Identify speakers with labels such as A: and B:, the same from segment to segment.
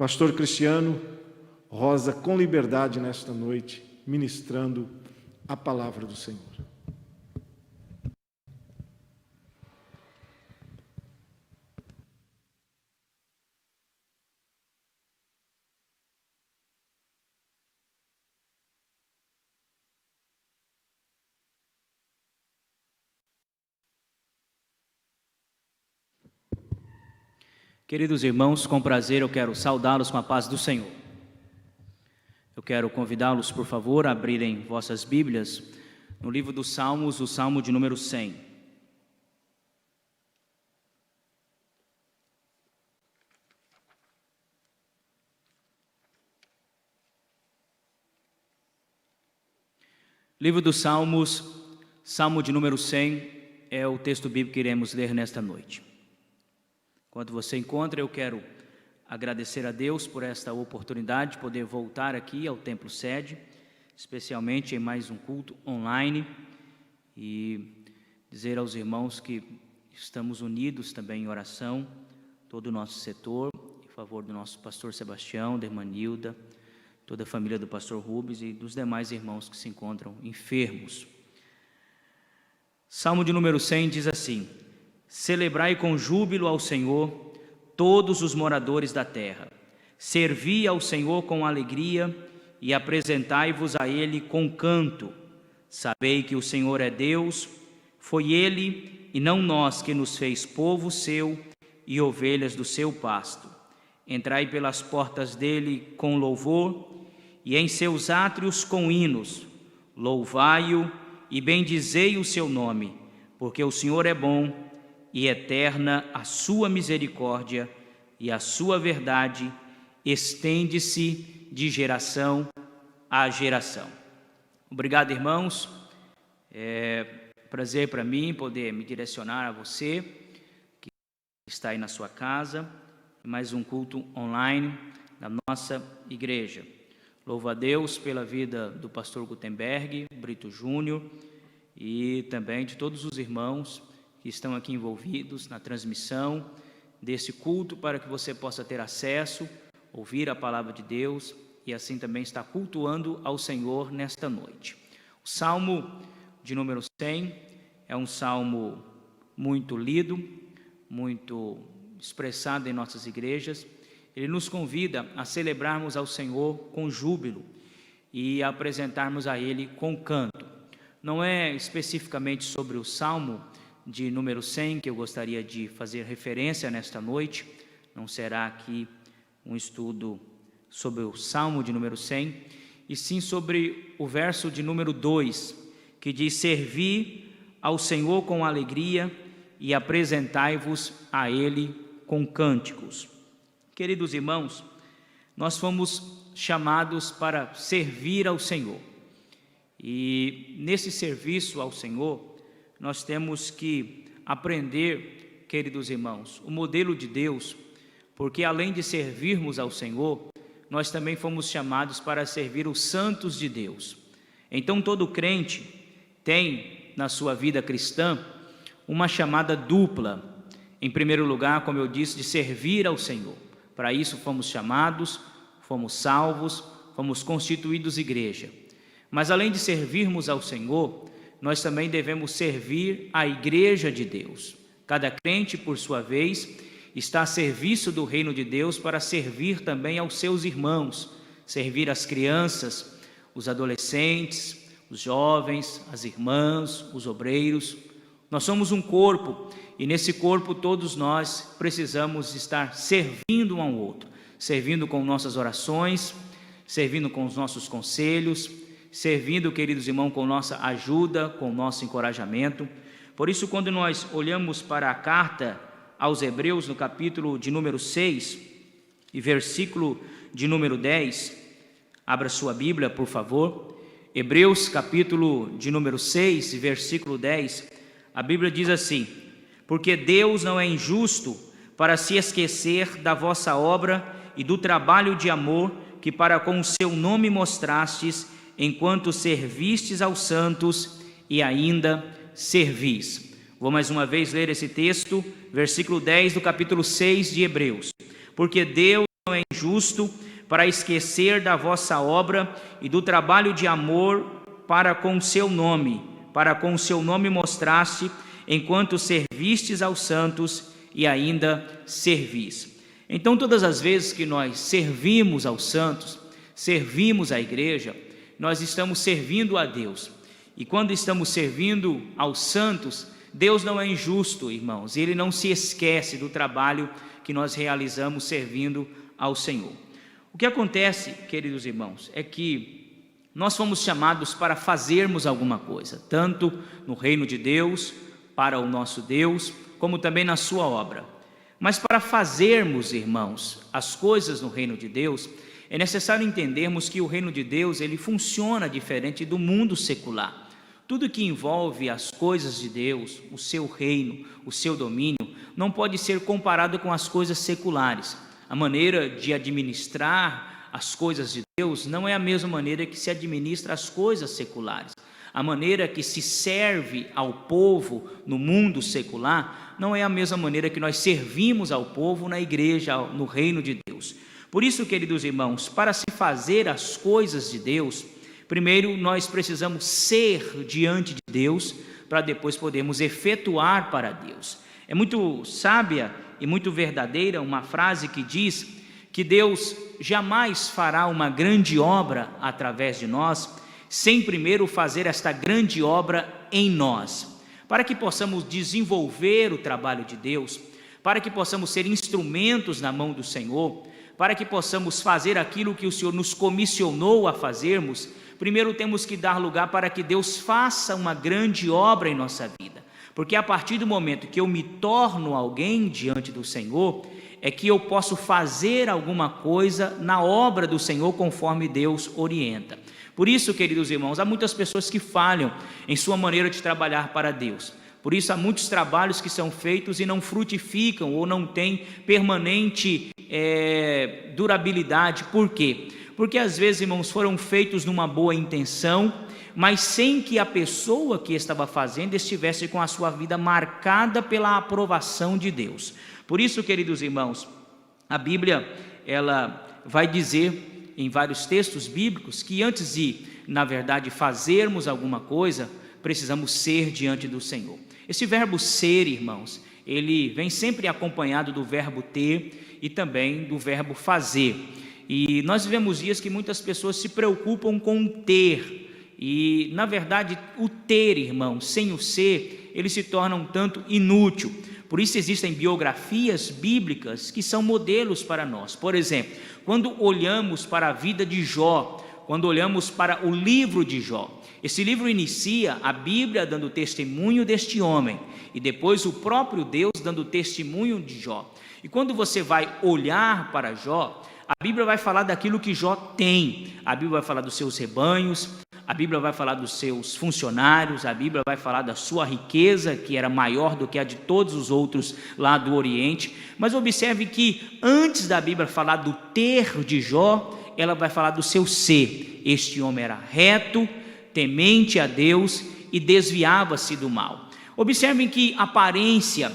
A: Pastor Cristiano rosa com liberdade nesta noite, ministrando a palavra do Senhor.
B: Queridos irmãos, com prazer eu quero saudá-los com a paz do Senhor. Eu quero convidá-los, por favor, a abrirem vossas Bíblias no livro dos Salmos, o Salmo de número 100. Livro dos Salmos, Salmo de número 100, é o texto bíblico que iremos ler nesta noite. Enquanto você encontra, eu quero agradecer a Deus por esta oportunidade de poder voltar aqui ao Templo Sede, especialmente em mais um culto online, e dizer aos irmãos que estamos unidos também em oração, todo o nosso setor, em favor do nosso pastor Sebastião, da irmã Nilda, toda a família do pastor Rubens e dos demais irmãos que se encontram enfermos. Salmo de número 100 diz assim: celebrai com júbilo ao Senhor todos os moradores da terra. Servi ao Senhor com alegria e apresentai-vos a Ele com canto. Sabei que o Senhor é Deus, foi Ele e não nós que nos fez povo seu e ovelhas do seu pasto. Entrai pelas portas dele com louvor e em seus átrios com hinos. Louvai-o e bendizei o seu nome, porque o Senhor é bom e eterna a sua misericórdia, e a sua verdade estende-se de geração a geração. Obrigado, irmãos. É prazer para mim poder me direcionar a você que está aí na sua casa, em mais um culto online da nossa igreja. Louvo a Deus pela vida do pastor Gutenberg, Brito Júnior, e também de todos os irmãos que estão aqui envolvidos na transmissão desse culto, para que você possa ter acesso, ouvir a palavra de Deus e assim também estar cultuando ao Senhor nesta noite. O Salmo de número 100 é um salmo muito lido, muito expressado em nossas igrejas. Ele nos convida a celebrarmos ao Senhor com júbilo e a apresentarmos a Ele com canto. Não é especificamente sobre o salmo de número 100 que eu gostaria de fazer referência nesta noite. Não será aqui um estudo sobre o Salmo de número 100, e sim sobre o verso de número 2, que diz: servi ao Senhor com alegria e apresentai-vos a Ele com cânticos. Queridos irmãos, nós fomos chamados para servir ao Senhor, e nesse serviço ao Senhor nós temos que aprender, queridos irmãos, o modelo de Deus, porque além de servirmos ao Senhor, nós também fomos chamados para servir os santos de Deus. Então todo crente tem na sua vida cristã uma chamada dupla. Em primeiro lugar, como eu disse, de servir ao Senhor. Para isso fomos chamados, fomos salvos, fomos constituídos igreja. Mas além de servirmos ao Senhor, nós também devemos servir a igreja de Deus. Cada crente, por sua vez, está a serviço do reino de Deus para servir também aos seus irmãos, servir as crianças, os adolescentes, os jovens, as irmãs, os obreiros. Nós somos um corpo, e nesse corpo todos nós precisamos estar servindo um ao outro, servindo com nossas orações, servindo com os nossos conselhos, servindo, queridos irmãos, com nossa ajuda, com nosso encorajamento. Por isso, quando nós olhamos para a carta aos Hebreus, no capítulo de número 6 e versículo de número 10, abra sua Bíblia, por favor. Hebreus, capítulo de número 6 e versículo 10, a Bíblia diz assim: porque Deus não é injusto para se esquecer da vossa obra e do trabalho de amor que para com o seu nome mostrastes, enquanto servistes aos santos e ainda servis. Vou mais uma vez ler esse texto, versículo 10 do capítulo 6 de Hebreus. Porque Deus não não é injusto para esquecer da vossa obra e do trabalho de amor para com o seu nome mostraste, enquanto servistes aos santos e ainda servis. Então, todas as vezes que nós servimos aos santos, servimos à igreja, nós estamos servindo a Deus. E quando estamos servindo aos santos, Deus não é injusto, irmãos, Ele não se esquece do trabalho que nós realizamos servindo ao Senhor. O que acontece, queridos irmãos, é que nós fomos chamados para fazermos alguma coisa, tanto no reino de Deus, para o nosso Deus, como também na sua obra. Mas para fazermos, irmãos, as coisas no reino de Deus, é necessário entendermos que o reino de Deus, ele funciona diferente do mundo secular. Tudo que envolve as coisas de Deus, o seu reino, o seu domínio, não pode ser comparado com as coisas seculares. A maneira de administrar as coisas de Deus não é a mesma maneira que se administra as coisas seculares. A maneira que se serve ao povo no mundo secular não é a mesma maneira que nós servimos ao povo na igreja, no reino de Deus. Por isso, queridos irmãos, para se fazer as coisas de Deus, primeiro nós precisamos ser diante de Deus, para depois podermos efetuar para Deus. É muito sábia e muito verdadeira uma frase que diz que Deus jamais fará uma grande obra através de nós, sem primeiro fazer esta grande obra em nós, para que possamos desenvolver o trabalho de Deus, para que possamos ser instrumentos na mão do Senhor, para que possamos fazer aquilo que o Senhor nos comissionou a fazermos. Primeiro temos que dar lugar para que Deus faça uma grande obra em nossa vida, porque a partir do momento que eu me torno alguém diante do Senhor, é que eu posso fazer alguma coisa na obra do Senhor conforme Deus orienta. Por isso, queridos irmãos, há muitas pessoas que falham em sua maneira de trabalhar para Deus. Por isso há muitos trabalhos que são feitos e não frutificam ou não têm permanente durabilidade. Por quê? Porque às vezes, irmãos, foram feitos numa boa intenção, mas sem que a pessoa que estava fazendo estivesse com a sua vida marcada pela aprovação de Deus. Por isso, queridos irmãos, a Bíblia, ela vai dizer em vários textos bíblicos que antes de, na verdade, fazermos alguma coisa, precisamos ser diante do Senhor. Esse verbo ser, irmãos, ele vem sempre acompanhado do verbo ter e também do verbo fazer. E nós vivemos dias que muitas pessoas se preocupam com o ter, e na verdade o ter, irmão, sem o ser, ele se torna um tanto inútil. Por isso existem biografias bíblicas que são modelos para nós. Por exemplo, quando olhamos para a vida de Jó, quando olhamos para o livro de Jó, esse livro inicia a Bíblia dando testemunho deste homem, e depois o próprio Deus dando testemunho de Jó. E quando você vai olhar para Jó, a Bíblia vai falar daquilo que Jó tem. A Bíblia vai falar dos seus rebanhos, a Bíblia vai falar dos seus funcionários, a Bíblia vai falar da sua riqueza, que era maior do que a de todos os outros lá do Oriente. Mas observe que antes da Bíblia falar do ter de Jó, ela vai falar do seu ser. Este homem era reto, temente a Deus e desviava-se do mal. Observem que a aparência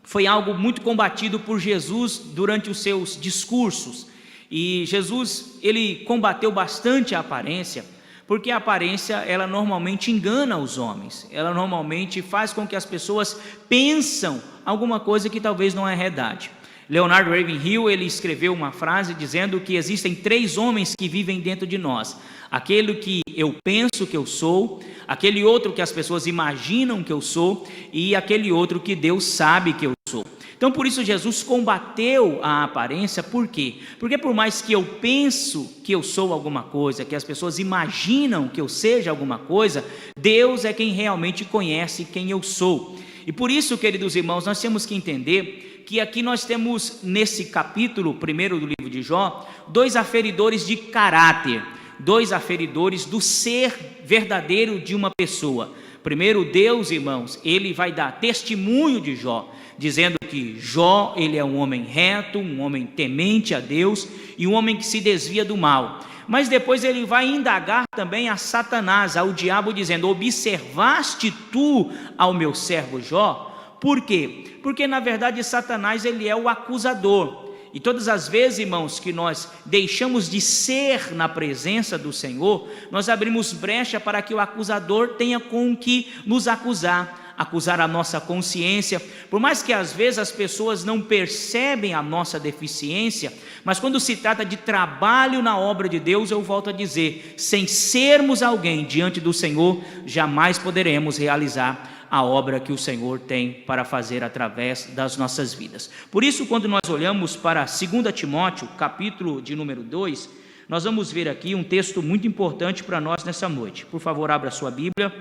B: foi algo muito combatido por Jesus durante os seus discursos. E Jesus, ele combateu bastante a aparência, porque a aparência, ela normalmente engana os homens, ela normalmente faz com que as pessoas pensam alguma coisa que talvez não é verdade. Leonard Ravenhill, ele escreveu uma frase dizendo que existem 3 homens que vivem dentro de nós: aquele que eu penso que eu sou, aquele outro que as pessoas imaginam que eu sou, e aquele outro que Deus sabe que eu sou. Então por isso Jesus combateu a aparência. Por quê? Porque por mais que eu penso que eu sou alguma coisa, que as pessoas imaginam que eu seja alguma coisa, Deus é quem realmente conhece quem eu sou. E por isso, queridos irmãos, nós temos que entender que aqui nós temos nesse capítulo 1 do livro de Jó, 2 aferidores de caráter, 2 aferidores do ser verdadeiro de uma pessoa. Primeiro, Deus, irmãos, ele vai dar testemunho de Jó, dizendo que Jó, ele é um homem reto, um homem temente a Deus e um homem que se desvia do mal. Mas depois ele vai indagar também a Satanás, ao diabo, dizendo: observaste tu ao meu servo Jó? Por quê? Porque na verdade Satanás, ele é o acusador. E todas as vezes, irmãos, que nós deixamos de ser na presença do Senhor, nós abrimos brecha para que o acusador tenha com que nos acusar a nossa consciência. Por mais que às vezes as pessoas não percebem a nossa deficiência, mas quando se trata de trabalho na obra de Deus, eu volto a dizer, sem sermos alguém diante do Senhor, jamais poderemos realizar a obra que o Senhor tem para fazer através das nossas vidas. Por isso, quando nós olhamos para 2 Timóteo, capítulo de número 2, nós vamos ver aqui um texto muito importante para nós nessa noite. Por favor, abra a sua Bíblia.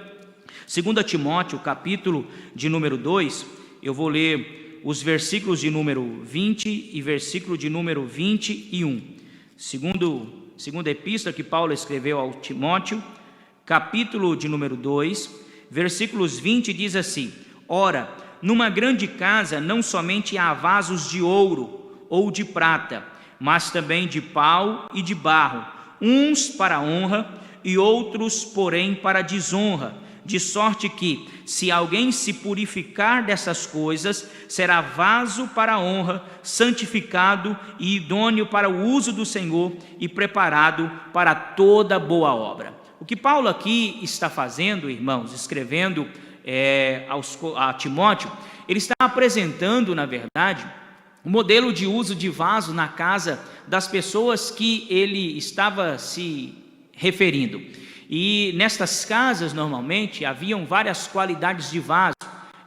B: 2 Timóteo, capítulo de número 2, eu vou ler os versículos de número 20 e versículo de número 21. Segunda epístola que Paulo escreveu ao Timóteo, capítulo de número 2, versículos 20 diz assim: Ora, numa grande casa não somente há vasos de ouro ou de prata, mas também de pau e de barro, uns para honra e outros, porém, para desonra. De sorte que, se alguém se purificar dessas coisas, será vaso para a honra, santificado e idôneo para o uso do Senhor e preparado para toda boa obra. O que Paulo aqui está fazendo, irmãos, escrevendo a Timóteo, ele está apresentando, na verdade, o modelo de uso de vaso na casa das pessoas que ele estava se referindo. E nestas casas, normalmente, haviam várias qualidades de vaso.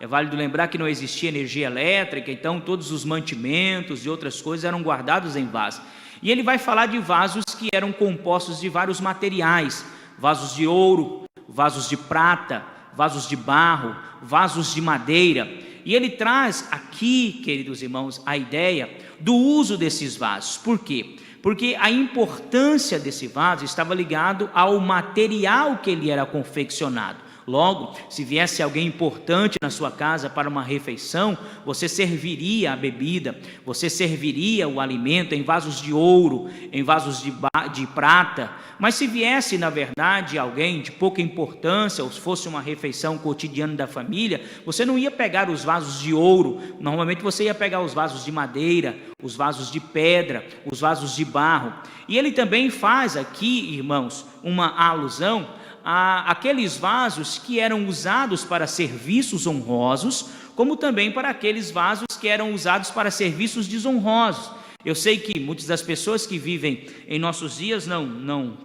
B: É válido lembrar que não existia energia elétrica, então todos os mantimentos e outras coisas eram guardados em vaso. E ele vai falar de vasos que eram compostos de vários materiais: vasos de ouro, vasos de prata, vasos de barro, vasos de madeira. E ele traz aqui, queridos irmãos, a ideia do uso desses vasos. Por quê? Porque a importância desse vaso estava ligado ao material que ele era confeccionado. Logo, se viesse alguém importante na sua casa para uma refeição, você serviria a bebida, você serviria o alimento em vasos de ouro, em vasos de prata. Mas se viesse, na verdade, alguém de pouca importância, ou se fosse uma refeição cotidiana da família, você não ia pegar os vasos de ouro. Normalmente você ia pegar os vasos de madeira, os vasos de pedra, os vasos de barro. E ele também faz aqui, irmãos, uma alusão aqueles vasos que eram usados para serviços honrosos, como também para aqueles vasos que eram usados para serviços desonrosos. Eu sei que muitas das pessoas que vivem em nossos dias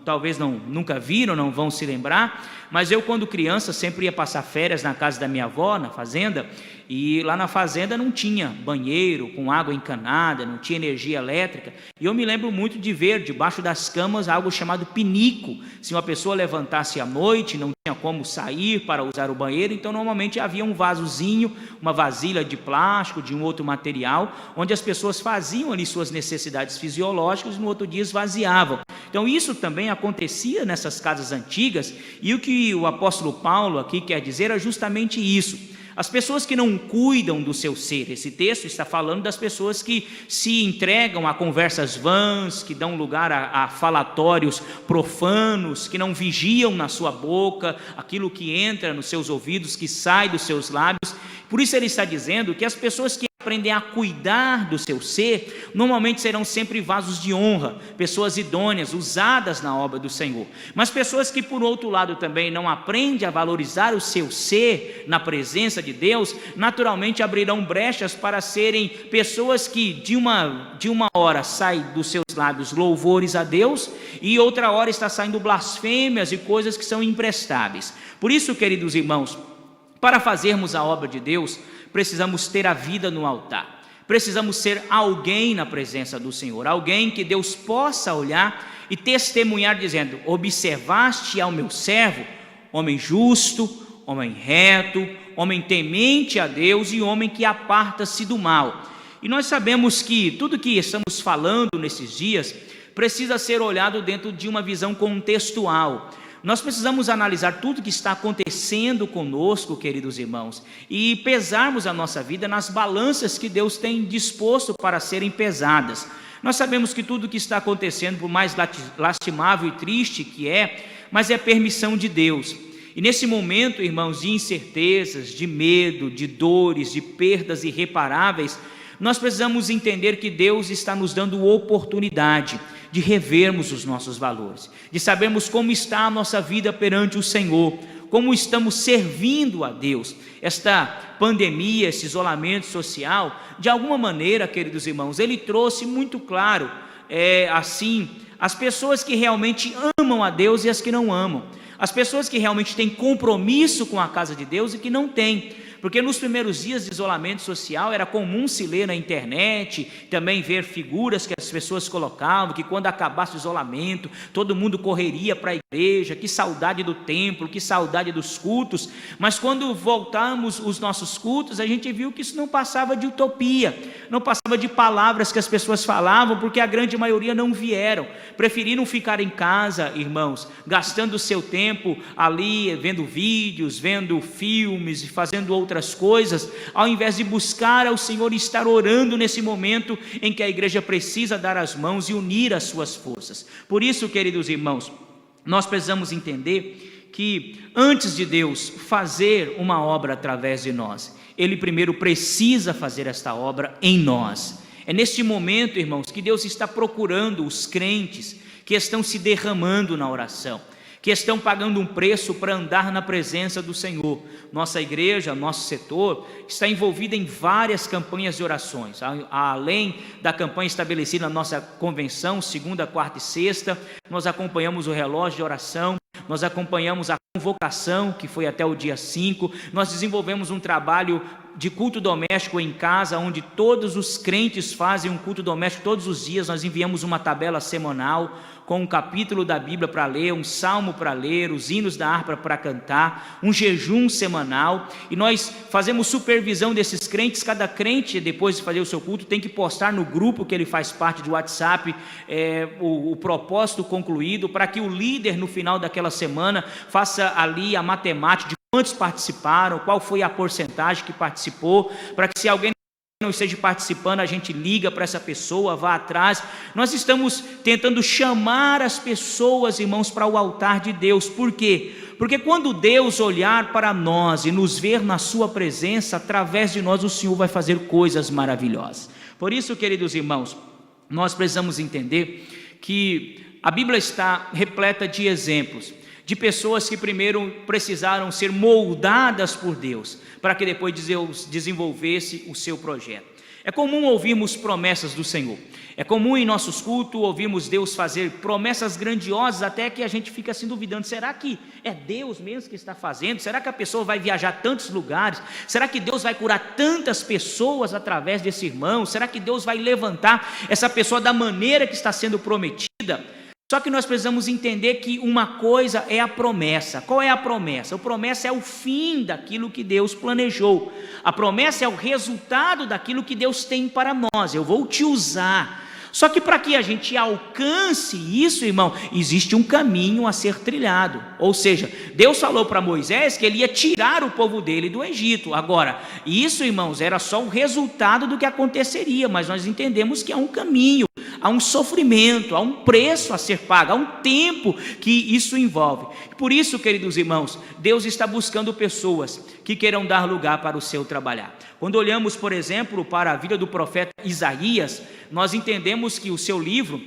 B: talvez nunca viram, não vão se lembrar, mas eu, quando criança, sempre ia passar férias na casa da minha avó, na fazenda, e lá na fazenda não tinha banheiro com água encanada, não tinha energia elétrica, e eu me lembro muito de ver debaixo das camas algo chamado pinico. Se uma pessoa levantasse à noite, não tinha como sair para usar o banheiro, então normalmente havia um vasozinho, uma vasilha de plástico, de um outro material, onde as pessoas faziam ali suas necessidades fisiológicas e no outro dia esvaziavam. Então isso também acontecia nessas casas antigas, e o que o apóstolo Paulo aqui quer dizer é justamente isso. As pessoas que não cuidam do seu ser. Esse texto está falando das pessoas que se entregam a conversas vãs, que dão lugar a falatórios profanos, que não vigiam na sua boca aquilo que entra nos seus ouvidos, que sai dos seus lábios. Por isso ele está dizendo que as pessoas que aprendem a cuidar do seu ser, normalmente serão sempre vasos de honra, pessoas idôneas, usadas na obra do Senhor. Mas pessoas que, por outro lado, também não aprendem a valorizar o seu ser na presença de Deus, naturalmente abrirão brechas para serem pessoas que de uma hora sai dos seus lábios louvores a Deus, e outra hora está saindo blasfêmias e coisas que são imprestáveis. Por isso, queridos irmãos, para fazermos a obra de Deus, precisamos ter a vida no altar, precisamos ser alguém na presença do Senhor, alguém que Deus possa olhar e testemunhar dizendo: observaste ao meu servo, homem justo, homem reto, homem temente a Deus e homem que aparta-se do mal. E nós sabemos que tudo que estamos falando nesses dias precisa ser olhado dentro de uma visão contextual. Nós precisamos analisar tudo que está acontecendo conosco, queridos irmãos, e pesarmos a nossa vida nas balanças que Deus tem disposto para serem pesadas. Nós sabemos que tudo que está acontecendo, por mais lastimável e triste que mas é permissão de Deus. E nesse momento, irmãos, de incertezas, de medo, de dores, de perdas irreparáveis, nós precisamos entender que Deus está nos dando oportunidade de revermos os nossos valores, de sabermos como está a nossa vida perante o Senhor, como estamos servindo a Deus. Esta pandemia, esse isolamento social, de alguma maneira, queridos irmãos, ele trouxe muito claro, as pessoas que realmente amam a Deus e as que não amam, as pessoas que realmente têm compromisso com a casa de Deus e que não têm. Porque nos primeiros dias de isolamento social era comum se ler na internet, também ver figuras que as pessoas colocavam, que quando acabasse o isolamento, todo mundo correria para a igreja, que saudade do templo, que saudade dos cultos. Mas quando voltamos os nossos cultos, a gente viu que isso não passava de utopia, não passava de palavras que as pessoas falavam, porque a grande maioria não vieram, preferiram ficar em casa, irmãos, gastando o seu tempo ali, vendo vídeos, vendo filmes e fazendo outras coisas, ao invés de buscar ao Senhor e estar orando nesse momento em que a igreja precisa dar as mãos e unir as suas forças. Por isso, queridos irmãos, nós precisamos entender que antes de Deus fazer uma obra através de nós, Ele primeiro precisa fazer esta obra em nós. É neste momento, irmãos, que Deus está procurando os crentes que estão se derramando na oração, que estão pagando um preço para andar na presença do Senhor. Nossa igreja, nosso setor, está envolvida em várias campanhas de orações, além da campanha estabelecida na nossa convenção, segunda, quarta e sexta. Nós acompanhamos o relógio de oração, nós acompanhamos a convocação, que foi até o dia 5, nós desenvolvemos um trabalho de culto doméstico em casa, onde todos os crentes fazem um culto doméstico todos os dias. Nós enviamos uma tabela semanal com um capítulo da Bíblia para ler, um salmo para ler, os hinos da harpa para cantar, um jejum semanal, e nós fazemos supervisão desses crentes. Cada crente, depois de fazer o seu culto, tem que postar no grupo que ele faz parte do WhatsApp o propósito concluído, para que o líder no final daquela semana faça ali a matemática de quantos participaram, qual foi a porcentagem que participou, para que se alguém não esteja participando, a gente liga para essa pessoa, vá atrás. Nós estamos tentando chamar as pessoas, irmãos, para o altar de Deus. Por quê? Porque quando Deus olhar para nós e nos ver na sua presença, através de nós o Senhor vai fazer coisas maravilhosas. Por isso, queridos irmãos, nós precisamos entender que a Bíblia está repleta de exemplos, de pessoas que primeiro precisaram ser moldadas por Deus, para que depois Deus desenvolvesse o seu projeto. É comum ouvirmos promessas do Senhor, é comum em nossos cultos ouvirmos Deus fazer promessas grandiosas, até que a gente fica assim duvidando: será que é Deus mesmo que está fazendo? Será que a pessoa vai viajar a tantos lugares? Será que Deus vai curar tantas pessoas através desse irmão? Será que Deus vai levantar essa pessoa da maneira que está sendo prometida? Só que nós precisamos entender que uma coisa é a promessa. Qual é a promessa? A promessa é o fim daquilo que Deus planejou. A promessa é o resultado daquilo que Deus tem para nós. Eu vou te usar. Só que para que a gente alcance isso, irmão, existe um caminho a ser trilhado. Ou seja, Deus falou para Moisés que ele ia tirar o povo dele do Egito. Agora, isso, irmãos, era só o resultado do que aconteceria, mas nós entendemos que há um caminho, há um sofrimento, há um preço a ser pago, há um tempo que isso envolve. Por isso, queridos irmãos, Deus está buscando pessoas que queiram dar lugar para o seu trabalhar. Quando olhamos, por exemplo, para a vida do profeta Isaías, nós entendemos que o seu livro,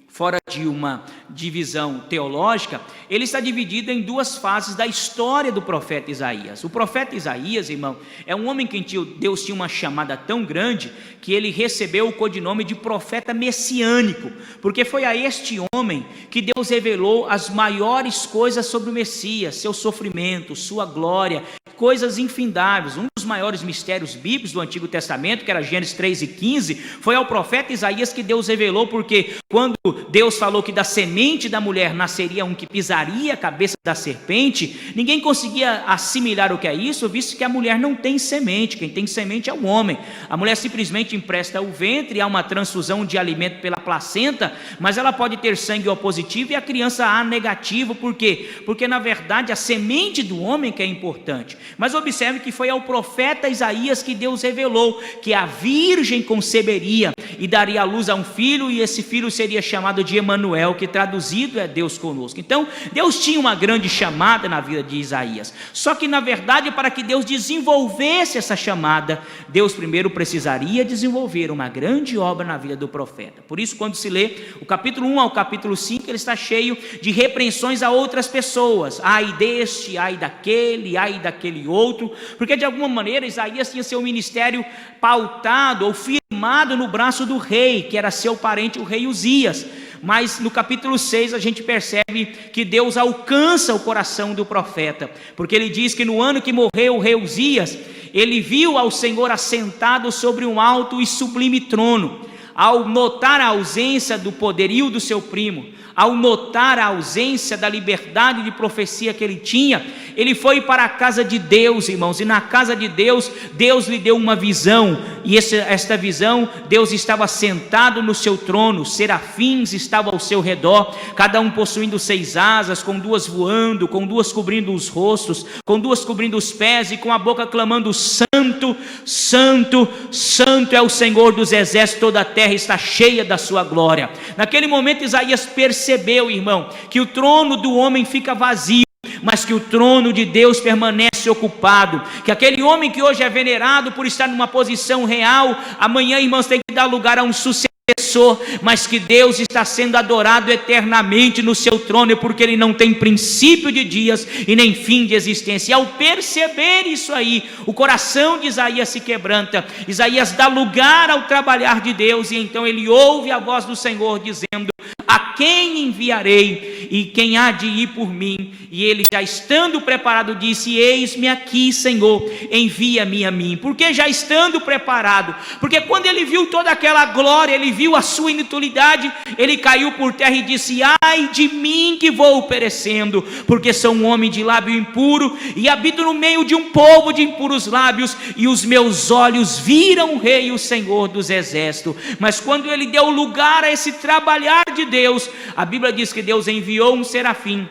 B: fora de uma divisão teológica, ele está dividido em duas fases da história do profeta Isaías. O profeta Isaías, irmão, é um homem que Deus tinha uma chamada tão grande que ele recebeu o codinome de profeta messiânico, porque foi a este homem que Deus revelou as maiores coisas sobre o Messias, seu sofrimento, sua glória, coisas infindáveis. Um dos maiores mistérios bíblicos do Antigo Testamento, que era Gênesis 3 e 15, foi ao profeta Isaías que Deus revelou, porque quando Deus falou que da semente da mulher nasceria um que pisaria a cabeça da serpente, ninguém conseguia assimilar o que é isso, visto que a mulher não tem semente. Quem tem semente é o homem. A mulher simplesmente empresta o ventre, há uma transfusão de alimento pela placenta, mas ela pode ter sangue O positivo e a criança A negativo. Por quê? Porque na verdade a semente do homem que é importante. Mas observe que foi ao profeta Isaías que Deus revelou que a virgem conceberia e daria à luz a um filho, e esse filho seria chamado de Emanuel, que traduzido é Deus conosco. Então Deus tinha uma grande chamada na vida de Isaías, só que na verdade, para que Deus desenvolvesse essa chamada, Deus primeiro precisaria desenvolver uma grande obra na vida do profeta. Por isso, quando se lê o capítulo 1 ao capítulo 5, ele está cheio de repreensões a outras pessoas: ai deste, ai daquele outro, porque de alguma maneira Isaías tinha seu ministério pautado ou firmado no braço do rei, que era seu parente, o rei Uzias. Mas no capítulo 6 a gente percebe que Deus alcança o coração do profeta, porque ele diz que no ano que morreu o rei Uzias, ele viu ao Senhor assentado sobre um alto e sublime trono. Ao notar a ausência do poderio do seu primo, ao notar a ausência da liberdade de profecia que ele tinha, ele foi para a casa de Deus, irmãos, e na casa de Deus, Deus lhe deu uma visão, e esta visão, Deus estava sentado no seu trono, serafins estavam ao seu redor, cada um possuindo 6 asas, com 2 voando, com 2 cobrindo os rostos, com 2 cobrindo os pés, e com a boca clamando: Santo, Santo, Santo é o Senhor dos exércitos, toda a terra está cheia da sua glória. Naquele momento Isaías percebeu, irmão, que o trono do homem fica vazio, mas que o trono de Deus permanece ocupado, que aquele homem que hoje é venerado por estar numa posição real, amanhã, irmãos, tem que dar lugar a um sucessor, mas que Deus está sendo adorado eternamente no seu trono, porque ele não tem princípio de dias e nem fim de existência. E ao perceber isso aí, o coração de Isaías se quebranta. Isaías dá lugar ao trabalhar de Deus, e então ele ouve a voz do Senhor dizendo: a quem enviarei, e quem há de ir por mim? E ele, já estando preparado, disse: eis-me aqui, Senhor, envia-me a mim. Porque já estando preparado, porque quando ele viu toda aquela glória, ele viu a sua inutilidade, ele caiu por terra e disse: ai de mim que vou perecendo, porque sou um homem de lábio impuro, e habito no meio de um povo de impuros lábios, e os meus olhos viram o Rei, o Senhor dos exércitos. Mas quando ele deu lugar a esse trabalhar de Deus, a Bíblia diz que Deus enviou um serafim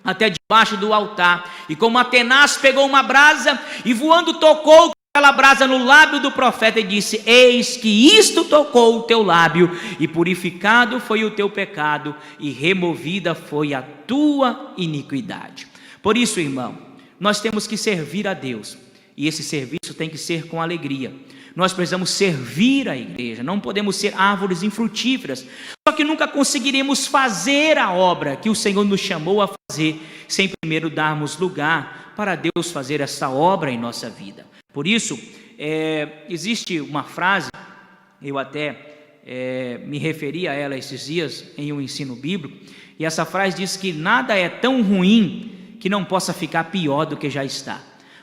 B: até debaixo do altar, e como Atenas pegou uma brasa e voando tocou aquela brasa no lábio do profeta e disse: eis que isto tocou o teu lábio, e purificado foi o teu pecado, e removida foi a tua iniquidade. Por isso, irmão, nós temos que servir a Deus, e esse serviço tem que ser com alegria. Nós precisamos servir a igreja, não podemos ser árvores infrutíferas. Só que nunca conseguiremos fazer a obra que o Senhor nos chamou a fazer, sem primeiro darmos lugar para Deus fazer essa obra em nossa vida. Por isso, existe uma frase, eu até me referi a ela esses dias em um ensino bíblico, e essa frase diz que nada é tão ruim que não possa ficar pior do que já está,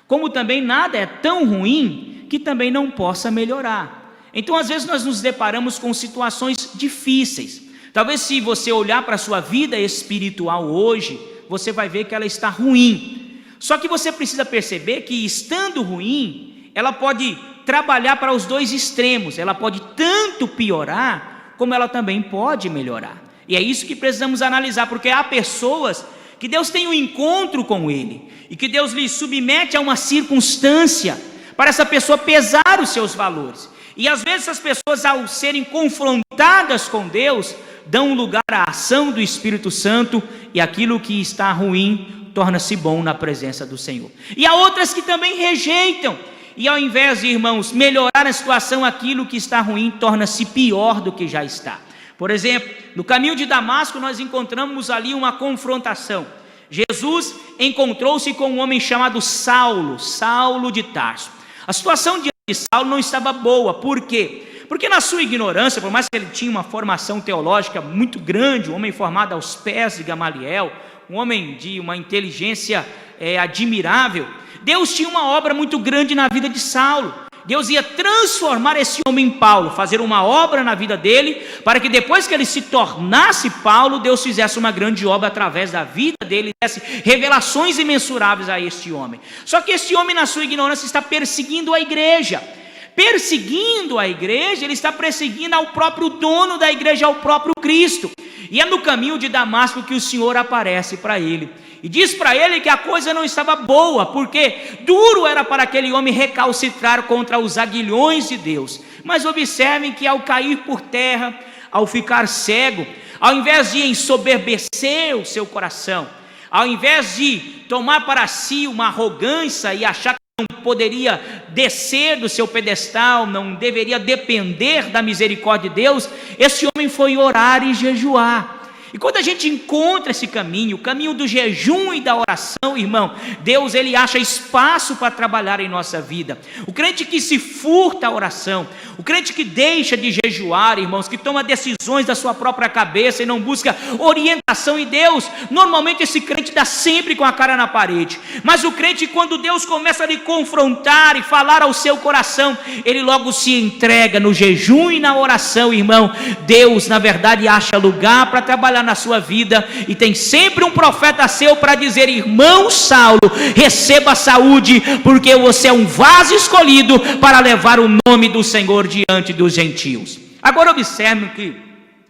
B: como também nada é tão ruim que também não possa melhorar. Então, às vezes nós nos deparamos com situações difíceis. Talvez, se você olhar para a sua vida espiritual hoje, você vai ver que ela está ruim. Só que você precisa perceber que, estando ruim, ela pode trabalhar para os 2 extremos. Ela pode tanto piorar, como ela também pode melhorar. E é isso que precisamos analisar, porque há pessoas que Deus tem um encontro com ele, e que Deus lhe submete a uma circunstância, para essa pessoa pesar os seus valores. E às vezes essas pessoas, ao serem confrontadas com Deus, dão lugar à ação do Espírito Santo, e aquilo que está ruim torna-se bom na presença do Senhor. E há outras que também rejeitam, e ao invés de, irmãos, melhorar a situação, aquilo que está ruim torna-se pior do que já está. Por exemplo, no caminho de Damasco nós encontramos ali uma confrontação. Jesus encontrou-se com um homem chamado Saulo, Saulo de Tarso. A situação de Saulo não estava boa. Por quê? Porque na sua ignorância, por mais que ele tinha uma formação teológica muito grande, um homem formado aos pés de Gamaliel, um homem de uma inteligência admirável, Deus tinha uma obra muito grande na vida de Saulo. Deus ia transformar esse homem em Paulo, fazer uma obra na vida dele, para que depois que ele se tornasse Paulo, Deus fizesse uma grande obra através da vida dele, desse revelações imensuráveis a este homem. Só que este homem, na sua ignorância, está perseguindo a igreja. perseguindo a igreja, ele está perseguindo ao próprio dono da igreja, ao próprio Cristo. E é no caminho de Damasco que o Senhor aparece para ele e diz para ele que a coisa não estava boa, porque duro era para aquele homem recalcitrar contra os aguilhões de Deus. Mas observem que ao cair por terra, ao ficar cego, ao invés de ensoberbecer o seu coração, ao invés de tomar para si uma arrogância e achar que não poderia descer do seu pedestal, não deveria depender da misericórdia de Deus, esse homem foi orar e jejuar. E quando a gente encontra esse caminho, o caminho do jejum e da oração, irmão, Deus ele acha espaço para trabalhar em nossa vida. O crente que se furta a oração, o crente que deixa de jejuar, irmãos, que toma decisões da sua própria cabeça e não busca orientação em Deus, normalmente esse crente dá sempre com a cara na parede. Mas o crente, quando Deus começa a lhe confrontar e falar ao seu coração, ele logo se entrega no jejum e na oração, irmão. Deus, na verdade, acha lugar para trabalhar na sua vida, e tem sempre um profeta seu para dizer: irmão Saulo, receba saúde, porque você é um vaso escolhido para levar o nome do Senhor diante dos gentios. Agora observe que,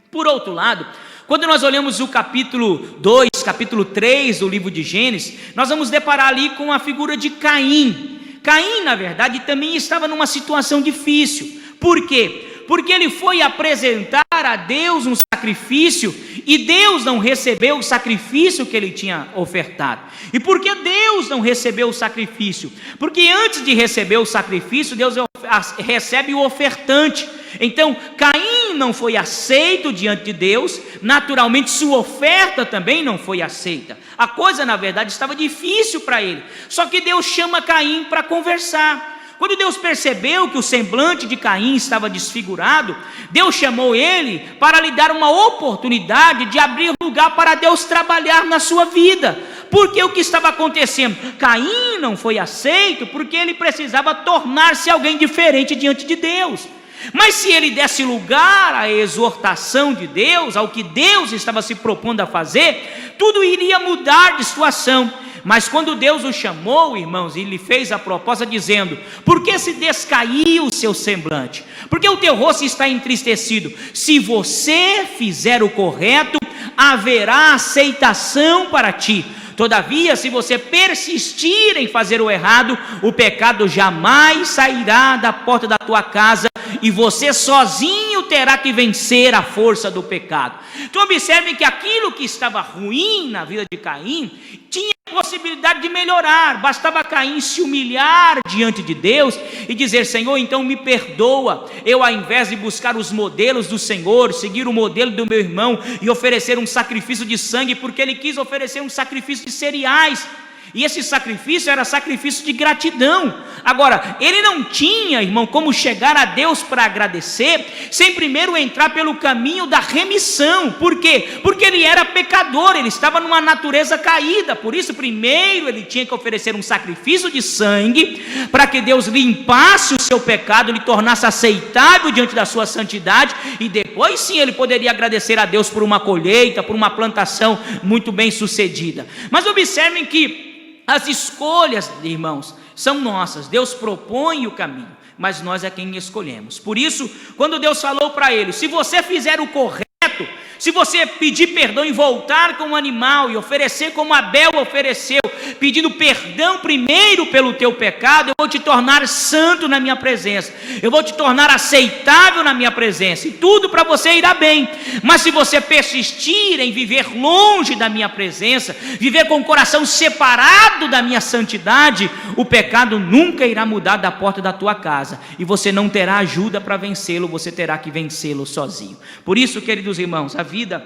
B: por outro lado, quando nós olhamos o capítulo 2, capítulo 3 do livro de Gênesis, nós vamos deparar ali com a figura de Caim. Caim, na verdade, também estava numa situação difícil. Por quê? Porque ele foi apresentar a Deus um sacrifício e Deus não recebeu o sacrifício que ele tinha ofertado. E por que Deus não recebeu o sacrifício? Porque antes de receber o sacrifício, Deus recebe o ofertante. Então Caim não foi aceito diante de Deus, naturalmente sua oferta também não foi aceita. A coisa, na verdade, estava difícil para ele. Só que Deus chama Caim para conversar. Quando Deus percebeu que o semblante de Caim estava desfigurado, Deus chamou ele para lhe dar uma oportunidade de abrir lugar para Deus trabalhar na sua vida. Porque o que estava acontecendo? Caim não foi aceito porque ele precisava tornar-se alguém diferente diante de Deus. Mas se ele desse lugar à exortação de Deus, ao que Deus estava se propondo a fazer, tudo iria mudar de situação. Mas quando Deus o chamou, irmãos, e lhe fez a proposta dizendo: por que se descaiu o seu semblante? Por que o teu rosto está entristecido? Se você fizer o correto, haverá aceitação para ti. Todavia, se você persistir em fazer o errado, o pecado jamais sairá da porta da tua casa, e você sozinho terá que vencer a força do pecado. Então observe que aquilo que estava ruim na vida de Caim tinha possibilidade de melhorar. Bastava Caim se humilhar diante de Deus e dizer: Senhor, então me perdoa. Eu, ao invés de buscar os modelos do Senhor, seguir o modelo do meu irmão e oferecer um sacrifício de sangue, porque ele quis oferecer um sacrifício de cereais, e esse sacrifício era sacrifício de gratidão. Agora, ele não tinha, irmão, como chegar a Deus para agradecer, sem primeiro entrar pelo caminho da remissão. Por quê? Porque ele era pecador, ele estava numa natureza caída. Por isso, primeiro ele tinha que oferecer um sacrifício de sangue, para que Deus limpasse o seu pecado, lhe tornasse aceitável diante da sua santidade, e depois sim ele poderia agradecer a Deus por uma colheita, por uma plantação muito bem sucedida. Mas observem que as escolhas, irmãos, são nossas. Deus propõe o caminho, mas nós é quem escolhemos. Por isso, quando Deus falou para ele: se você fizer o correto, se você pedir perdão e voltar com o animal e oferecer como Abel ofereceu, pedindo perdão primeiro pelo teu pecado, eu vou te tornar santo na minha presença, eu vou te tornar aceitável na minha presença, e tudo para você irá bem. Mas se você persistir em viver longe da minha presença, viver com o coração separado da minha santidade, o pecado nunca irá mudar da porta da tua casa, e você não terá ajuda para vencê-lo, você terá que vencê-lo sozinho. Por isso, queridos irmãos, a vida,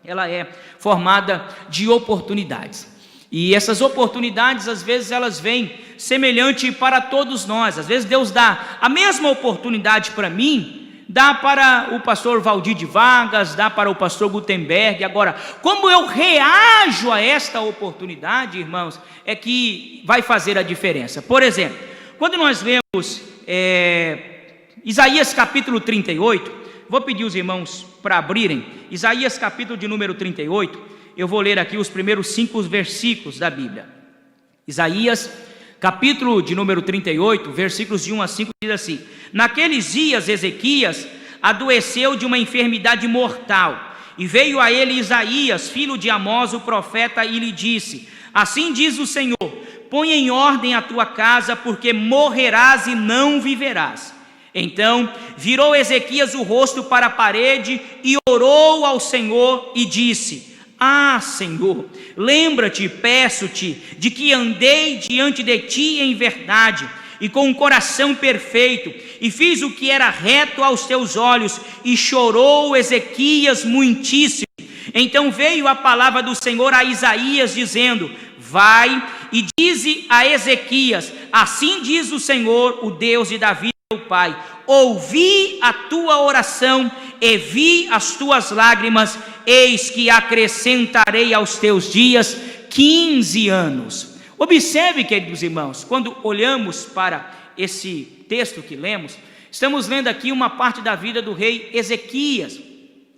B: ela é formada de oportunidades, e essas oportunidades, às vezes, elas vêm semelhante para todos nós. Às vezes Deus dá a mesma oportunidade para mim, dá para o pastor Valdir de Vargas, dá para o pastor Gutenberg. Agora, como eu reajo a esta oportunidade, irmãos, é que vai fazer a diferença. Por exemplo, quando nós lemos Isaías capítulo 38, vou pedir os irmãos para abrirem Isaías capítulo de número 38, eu vou ler aqui os primeiros 5 versículos da Bíblia. Isaías capítulo de número 38, versículos de 1 a 5, diz assim: naqueles dias Ezequias adoeceu de uma enfermidade mortal, e veio a ele Isaías, filho de Amós, o profeta, e lhe disse: assim diz o Senhor, põe em ordem a tua casa, porque morrerás e não viverás. Então virou Ezequias o rosto para a parede e orou ao Senhor e disse: ah, Senhor, lembra-te, peço-te, de que andei diante de ti em verdade e com um coração perfeito, e fiz o que era reto aos teus olhos. E chorou Ezequias muitíssimo. Então veio a palavra do Senhor a Isaías, dizendo: vai e dize a Ezequias: assim diz o Senhor, o Deus de Davi meu pai, ouvi a tua oração e vi as tuas lágrimas, eis que acrescentarei aos teus dias 15 anos. Observe, queridos irmãos, quando olhamos para esse texto que lemos, estamos lendo aqui uma parte da vida do rei Ezequias.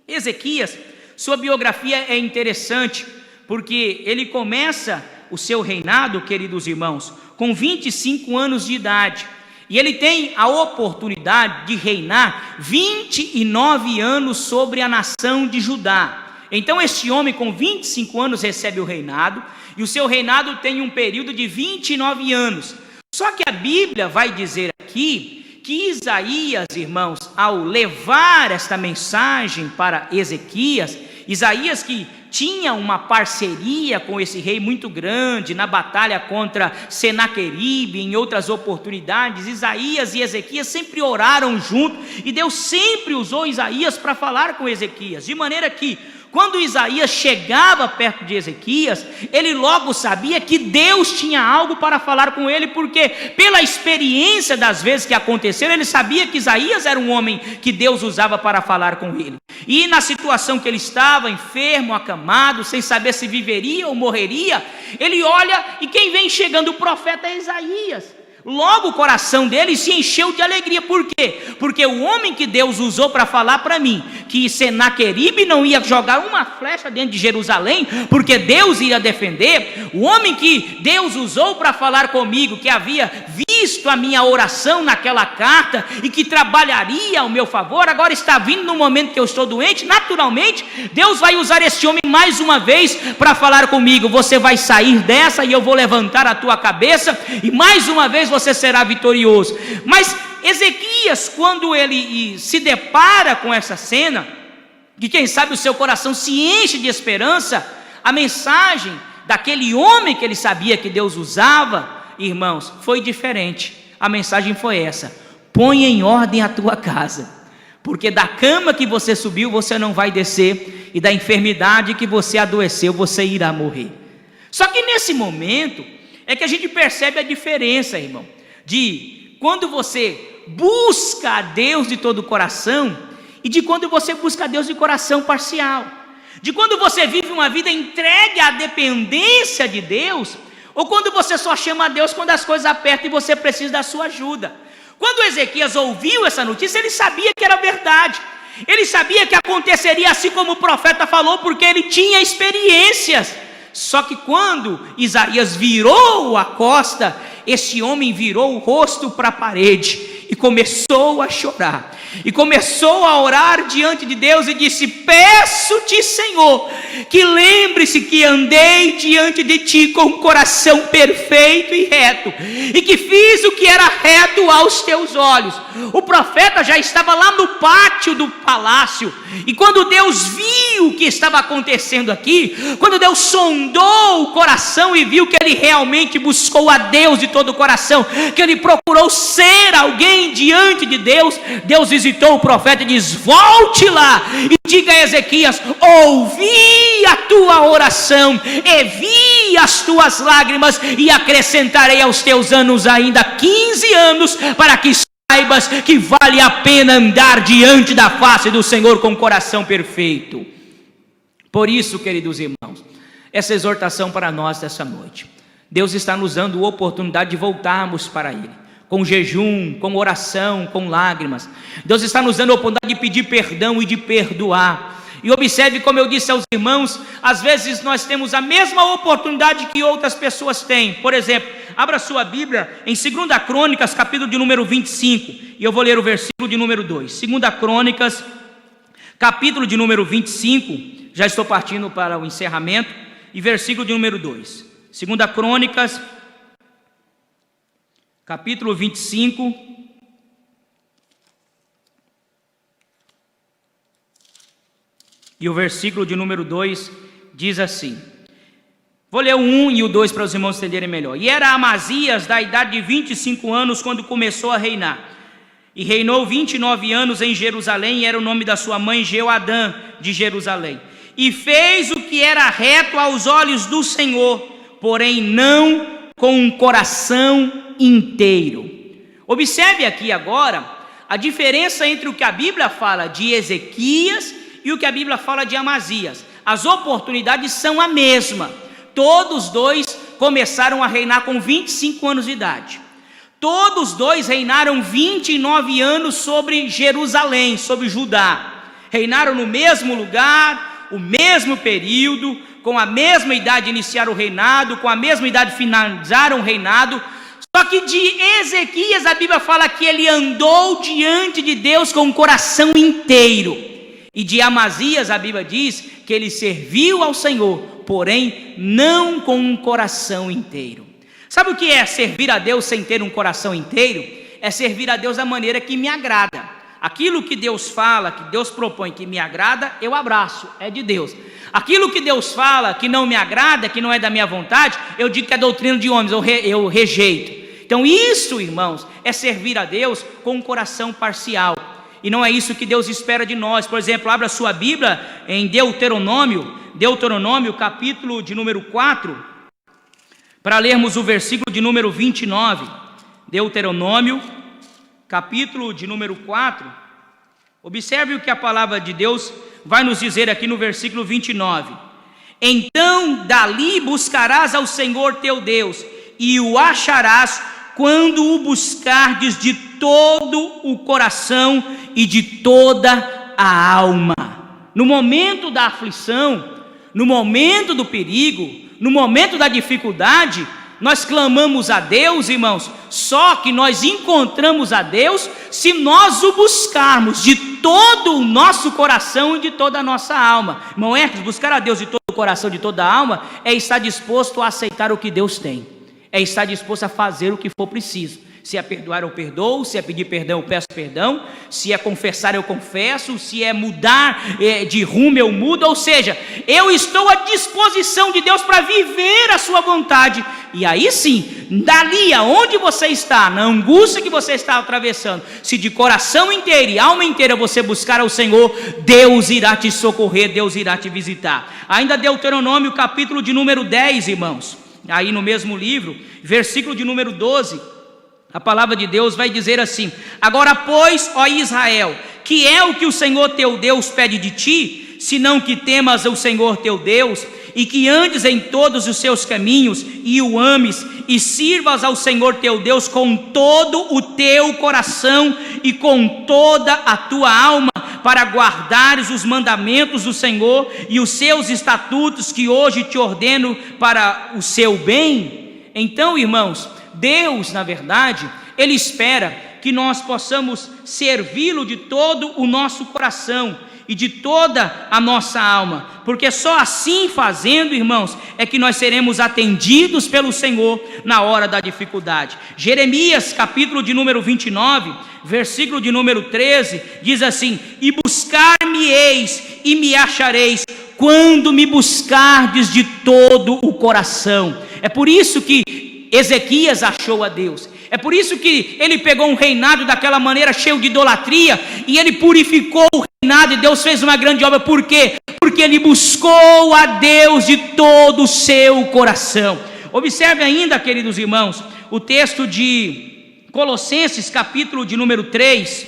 B: Ezequias, sua biografia é interessante, porque ele começa o seu reinado, queridos irmãos, com 25 anos de idade, e ele tem a oportunidade de reinar 29 anos sobre a nação de Judá. Então este homem com 25 anos recebe o reinado, e o seu reinado tem um período de 29 anos. Só que a Bíblia vai dizer aqui que Isaías, irmãos, ao levar esta mensagem para Ezequias, Isaías, que tinha uma parceria com esse rei muito grande na batalha contra Senaqueribe, em outras oportunidades, Isaías e Ezequias sempre oraram junto, e Deus sempre usou Isaías para falar com Ezequias, de maneira que quando Isaías chegava perto de Ezequias, ele logo sabia que Deus tinha algo para falar com ele, porque pela experiência das vezes que aconteceram, ele sabia que Isaías era um homem que Deus usava para falar com ele. E na situação que ele estava, enfermo, acamado, sem saber se viveria ou morreria, ele olha e quem vem chegando? O profeta é Isaías. Logo o coração dele se encheu de alegria. Por quê? Porque o homem que Deus usou para falar para mim que Senaqueribe não ia jogar uma flecha dentro de Jerusalém, porque Deus ia defender, o homem que Deus usou para falar comigo, que havia visto a minha oração naquela carta e que trabalharia ao meu favor, agora está vindo no momento que eu estou doente. Naturalmente Deus vai usar esse homem mais uma vez para falar comigo: você vai sair dessa e eu vou levantar a tua cabeça e mais uma vez você será vitorioso. Mas Ezequias, quando ele se depara com essa cena, que quem sabe o seu coração se enche de esperança, a mensagem daquele homem que ele sabia que Deus usava, irmãos, foi diferente. A mensagem foi essa: põe em ordem a tua casa, porque da cama que você subiu você não vai descer, e da enfermidade que você adoeceu você irá morrer. Só que nesse momento é que a gente percebe a diferença, irmão, de quando você busca a Deus de todo o coração e de quando você busca a Deus de coração parcial, de quando você vive uma vida entregue à dependência de Deus, ou quando você só chama a Deus quando as coisas apertam e você precisa da sua ajuda. Quando Ezequias ouviu essa notícia, ele sabia que era verdade, ele sabia que aconteceria assim como o profeta falou, porque ele tinha experiências. Só que quando Isaías virou a costa, esse homem virou o rosto para a parede e começou a chorar, e começou a orar diante de Deus e disse: peço-te, Senhor, que lembre-se que andei diante de ti com um coração perfeito e reto, e que fiz o que era reto aos teus olhos. O profeta já estava lá no pátio do palácio, e quando Deus viu o que estava acontecendo aqui, quando Deus sondou o coração e viu que ele realmente buscou a Deus de todo o coração, que ele procurou ser alguém diante de Deus, Deus visitou o profeta e diz: volte lá e diga a Ezequias: ouvi a tua oração e vi as tuas lágrimas, e acrescentarei aos teus anos ainda 15 anos, para que saibas que vale a pena andar diante da face do Senhor com coração perfeito. Por isso, queridos irmãos, essa exortação para nós dessa noite, Deus está nos dando a oportunidade de voltarmos para Ele, com jejum, com oração, com lágrimas. Deus está nos dando a oportunidade de pedir perdão e de perdoar. E observe, como eu disse aos irmãos, às vezes nós temos a mesma oportunidade que outras pessoas têm. Por exemplo, abra sua Bíblia em 2 Crônicas, capítulo de número 25, e eu vou ler o versículo de número 2. 2 Crônicas, capítulo de número 25, já estou partindo para o encerramento, e versículo de número 2. 2 Crônicas, capítulo 25, e o versículo de número 2 diz assim, vou ler o 1 e o 2 para os irmãos entenderem melhor. E era Amazias da idade de 25 anos quando começou a reinar, e reinou 29 anos em Jerusalém, e era o nome da sua mãe Jeoadã de Jerusalém. E fez o que era reto aos olhos do Senhor, porém não com um coração inteiro. Observe aqui agora a diferença entre o que a Bíblia fala de Ezequias e o que a Bíblia fala de Amazias. As oportunidades são a mesma. Todos dois começaram a reinar com 25 anos de idade. Todos dois reinaram 29 anos sobre Jerusalém, sobre Judá. Reinaram no mesmo lugar, o mesmo período, com a mesma idade iniciaram o reinado, com a mesma idade finalizaram o reinado. Só que de Ezequias a Bíblia fala que ele andou diante de Deus com o coração inteiro. E de Amazias a Bíblia diz que ele serviu ao Senhor, porém não com um coração inteiro. Sabe o que é servir a Deus sem ter um coração inteiro? É servir a Deus da maneira que me agrada. Aquilo que Deus fala, que Deus propõe que me agrada, eu abraço, é de Deus. Aquilo que Deus fala que não me agrada, que não é da minha vontade, eu digo que é doutrina de homens, eu rejeito. Então isso, irmãos, é servir a Deus com um coração parcial. E não é isso que Deus espera de nós. Por exemplo, abra sua Bíblia em Deuteronômio, capítulo de número 4, para lermos o versículo de número 29. Deuteronômio, capítulo de número 4. Observe o que a palavra de Deus vai nos dizer aqui no versículo 29. Então dali buscarás ao Senhor teu Deus, e o acharás quando o buscardes de todo o coração e de toda a alma. No momento da aflição, no momento do perigo, no momento da dificuldade, nós clamamos a Deus, irmãos, só que nós encontramos a Deus se nós o buscarmos de todo o nosso coração e de toda a nossa alma. Irmão Hermes, buscar a Deus de todo o coração e de toda a alma é estar disposto a aceitar o que Deus tem, é estar disposto a fazer o que for preciso. Se é perdoar, eu perdoo. Se é pedir perdão, eu peço perdão. Se é confessar, eu confesso. Se é mudar de rumo, eu mudo. Ou seja, eu estou à disposição de Deus para viver a sua vontade. E aí sim, dali aonde você está, na angústia que você está atravessando, se de coração inteiro e alma inteira você buscar ao Senhor, Deus irá te socorrer, Deus irá te visitar. Ainda Deuteronômio, capítulo de número 10, irmãos, aí no mesmo livro, versículo de número 12, a palavra de Deus vai dizer assim: agora pois, ó Israel, que é o que o Senhor teu Deus pede de ti, senão que temas o Senhor teu Deus, e que andes em todos os seus caminhos, e o ames, e sirvas ao Senhor teu Deus com todo o teu coração, e com toda a tua alma, para guardares os mandamentos do Senhor, e os seus estatutos que hoje te ordeno para o seu bem. Então, irmãos, Deus, na verdade, Ele espera que nós possamos servi-lo de todo o nosso coração e de toda a nossa alma, porque só assim fazendo, irmãos, é que nós seremos atendidos pelo Senhor na hora da dificuldade. Jeremias, capítulo de número 29, versículo de número 13, diz assim: e buscar-me-eis e me achareis, quando me buscardes de todo o coração. É por isso que Ezequias achou a Deus, é por isso que ele pegou um reinado daquela maneira, cheio de idolatria, e ele purificou o reinado, e Deus fez uma grande obra. Por quê? Porque ele buscou a Deus de todo o seu coração. Observe ainda, queridos irmãos, o texto de Colossenses, capítulo de número 3,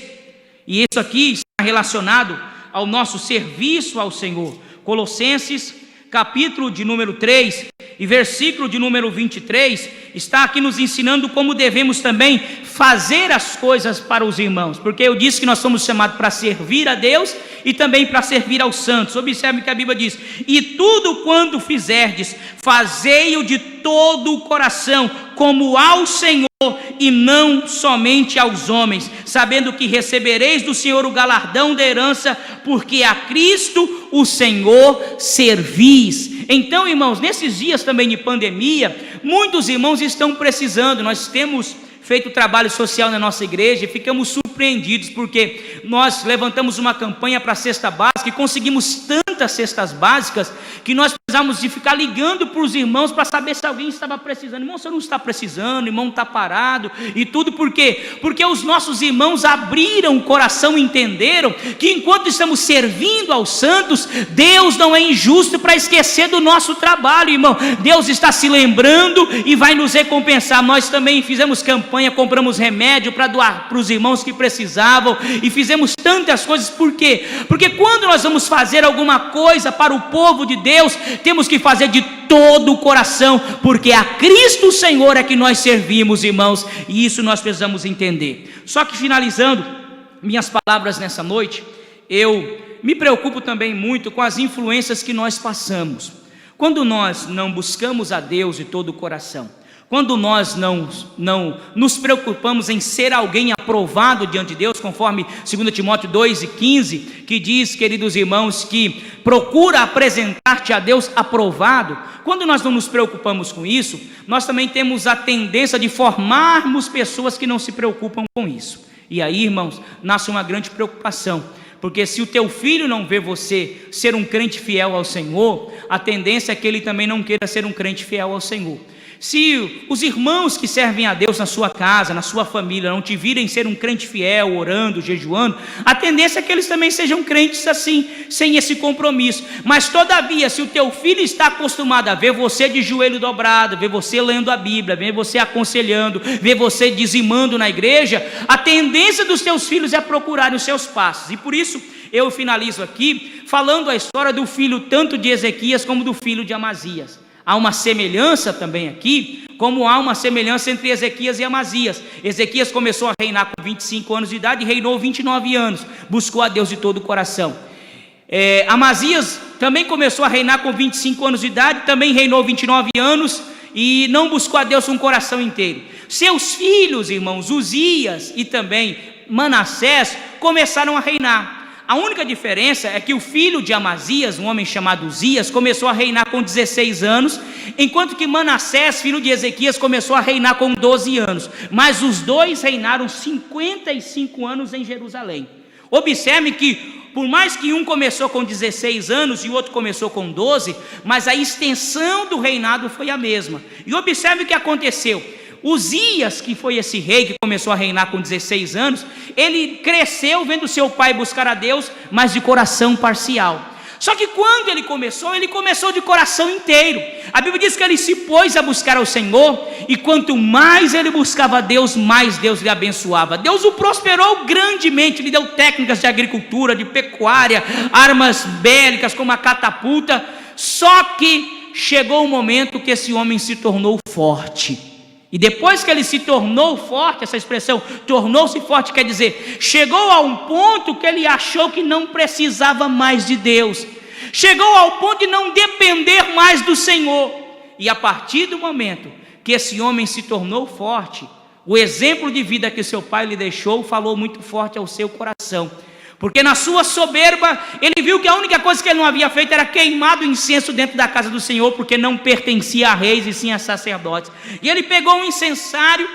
B: e isso aqui está relacionado ao nosso serviço ao Senhor. Colossenses, capítulo de número 3, e versículo de número 23, está aqui nos ensinando como devemos também fazer as coisas para os irmãos, porque eu disse que nós somos chamados para servir a Deus e também para servir aos santos. Observe que a Bíblia diz: e tudo quanto fizerdes, fazei-o de todo o coração, como ao Senhor, e não somente aos homens, sabendo que recebereis do Senhor o galardão da herança, porque a Cristo o Senhor servis. Então, irmãos, nesses dias também de pandemia, muitos irmãos estão precisando. Nós temos feito trabalho social na nossa igreja e ficamos surpreendidos, porque nós levantamos uma campanha para a cesta básica e conseguimos tantas cestas básicas que nós precisamos de ficar ligando para os irmãos para saber se alguém estava precisando. Irmão, você não está precisando, irmão está parado e tudo. Por quê? Porque os nossos irmãos abriram o coração e entenderam que enquanto estamos servindo aos santos, Deus não é injusto para esquecer do nosso trabalho, irmão. Deus está se lembrando e vai nos recompensar. Nós também fizemos campanha, compramos remédio para doar para os irmãos que precisavam e fizemos tantas coisas. Por quê? Porque quando nós vamos fazer alguma coisa para o povo de Deus, temos que fazer de todo o coração, porque a Cristo Senhor é que nós servimos, irmãos, e isso nós precisamos entender. Só que finalizando minhas palavras nessa noite, eu me preocupo também muito com as influências que nós passamos. Quando nós não buscamos a Deus de todo o coração, quando nós não nos preocupamos em ser alguém aprovado diante de Deus, conforme 2 Timóteo 2:15, que diz, queridos irmãos, que procura apresentar-te a Deus aprovado. Quando nós não nos preocupamos com isso, nós também temos a tendência de formarmos pessoas que não se preocupam com isso. E aí, irmãos, nasce uma grande preocupação, porque se o teu filho não vê você ser um crente fiel ao Senhor, a tendência é que ele também não queira ser um crente fiel ao Senhor. Se os irmãos que servem a Deus na sua casa, na sua família, não te virem ser um crente fiel, orando, jejuando, a tendência é que eles também sejam crentes assim, sem esse compromisso. Mas todavia, se o teu filho está acostumado a ver você de joelho dobrado, ver você lendo a Bíblia, ver você aconselhando, ver você dizimando na igreja, a tendência dos teus filhos é procurarem os seus passos. E por isso eu finalizo aqui falando a história do filho tanto de Ezequias como do filho de Amazias. Há uma semelhança também aqui, como há uma semelhança entre Ezequias e Amazias. Ezequias começou a reinar com 25 anos de idade e reinou 29 anos, buscou a Deus de todo o coração. Amazias também começou a reinar com 25 anos de idade, também reinou 29 anos e não buscou a Deus com o coração inteiro. Seus filhos, irmãos, Uzias e também Manassés, começaram a reinar. A única diferença é que o filho de Amazias, um homem chamado Uzias, começou a reinar com 16 anos, enquanto que Manassés, filho de Ezequias, começou a reinar com 12 anos. Mas os dois reinaram 55 anos em Jerusalém. Observe que, por mais que um começou com 16 anos e o outro começou com 12, mas a extensão do reinado foi a mesma. E observe o que aconteceu. Uzias, que foi esse rei que começou a reinar com 16 anos, ele cresceu vendo seu pai buscar a Deus, mas de coração parcial. Só que quando ele começou de coração inteiro. A Bíblia diz que ele se pôs a buscar ao Senhor, e quanto mais ele buscava a Deus, mais Deus lhe abençoava. Deus o prosperou grandemente, lhe deu técnicas de agricultura, de pecuária, armas bélicas como a catapulta. Só que chegou o momento que esse homem se tornou forte. E depois que ele se tornou forte, essa expressão tornou-se forte, quer dizer, chegou a um ponto que ele achou que não precisava mais de Deus, chegou ao ponto de não depender mais do Senhor. E a partir do momento que esse homem se tornou forte, o exemplo de vida que seu pai lhe deixou falou muito forte ao seu coração. Porque na sua soberba, ele viu que a única coisa que ele não havia feito era queimado incenso dentro da casa do Senhor, porque não pertencia a reis e sim a sacerdotes. E ele pegou um incensário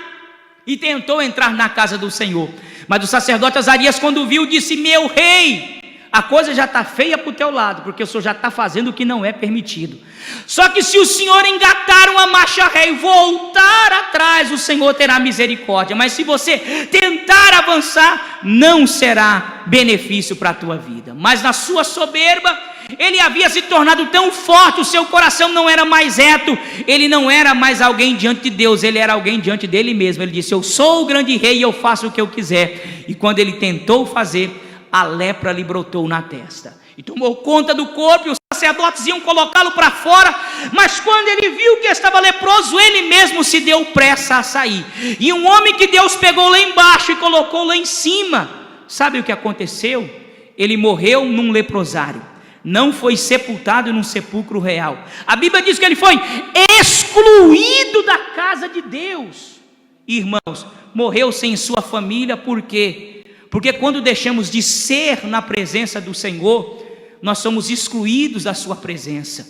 B: e tentou entrar na casa do Senhor. Mas o sacerdote Azarias, quando viu, disse: meu rei, a coisa já está feia para o teu lado, porque o senhor já está fazendo o que não é permitido. Só que se o senhor engatar uma marcha ré e voltar atrás, o Senhor terá misericórdia. Mas se você tentar avançar, não será benefício para a tua vida. Mas na sua soberba, ele havia se tornado tão forte, o seu coração não era mais reto, ele não era mais alguém diante de Deus, ele era alguém diante dele mesmo. Ele disse: eu sou o grande rei e eu faço o que eu quiser. E quando ele tentou fazer, a lepra lhe brotou na testa. e tomou conta do corpo, e os sacerdotes iam colocá-lo para fora, mas quando ele viu que estava leproso, ele mesmo se deu pressa a sair, e um homem que Deus pegou lá embaixo e colocou lá em cima, sabe o que aconteceu? Ele morreu num leprosário, não foi sepultado num sepulcro real. A Bíblia diz que ele foi excluído da casa de Deus. Irmãos, morreu sem sua família, por quê? Porque quando deixamos de ser na presença do Senhor, nós somos excluídos da sua presença.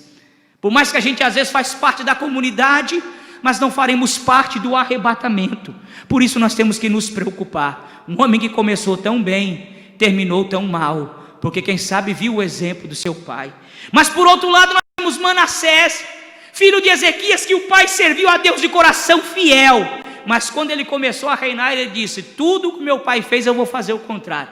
B: Por mais que a gente às vezes faz parte da comunidade, mas não faremos parte do arrebatamento. Por isso nós temos que nos preocupar. Um homem que começou tão bem, terminou tão mal, porque quem sabe viu o exemplo do seu pai. Mas por outro lado nós temos Manassés, filho de Ezequias, que o pai serviu a Deus de coração fiel, mas quando ele começou a reinar, ele disse: tudo que meu pai fez eu vou fazer o contrário,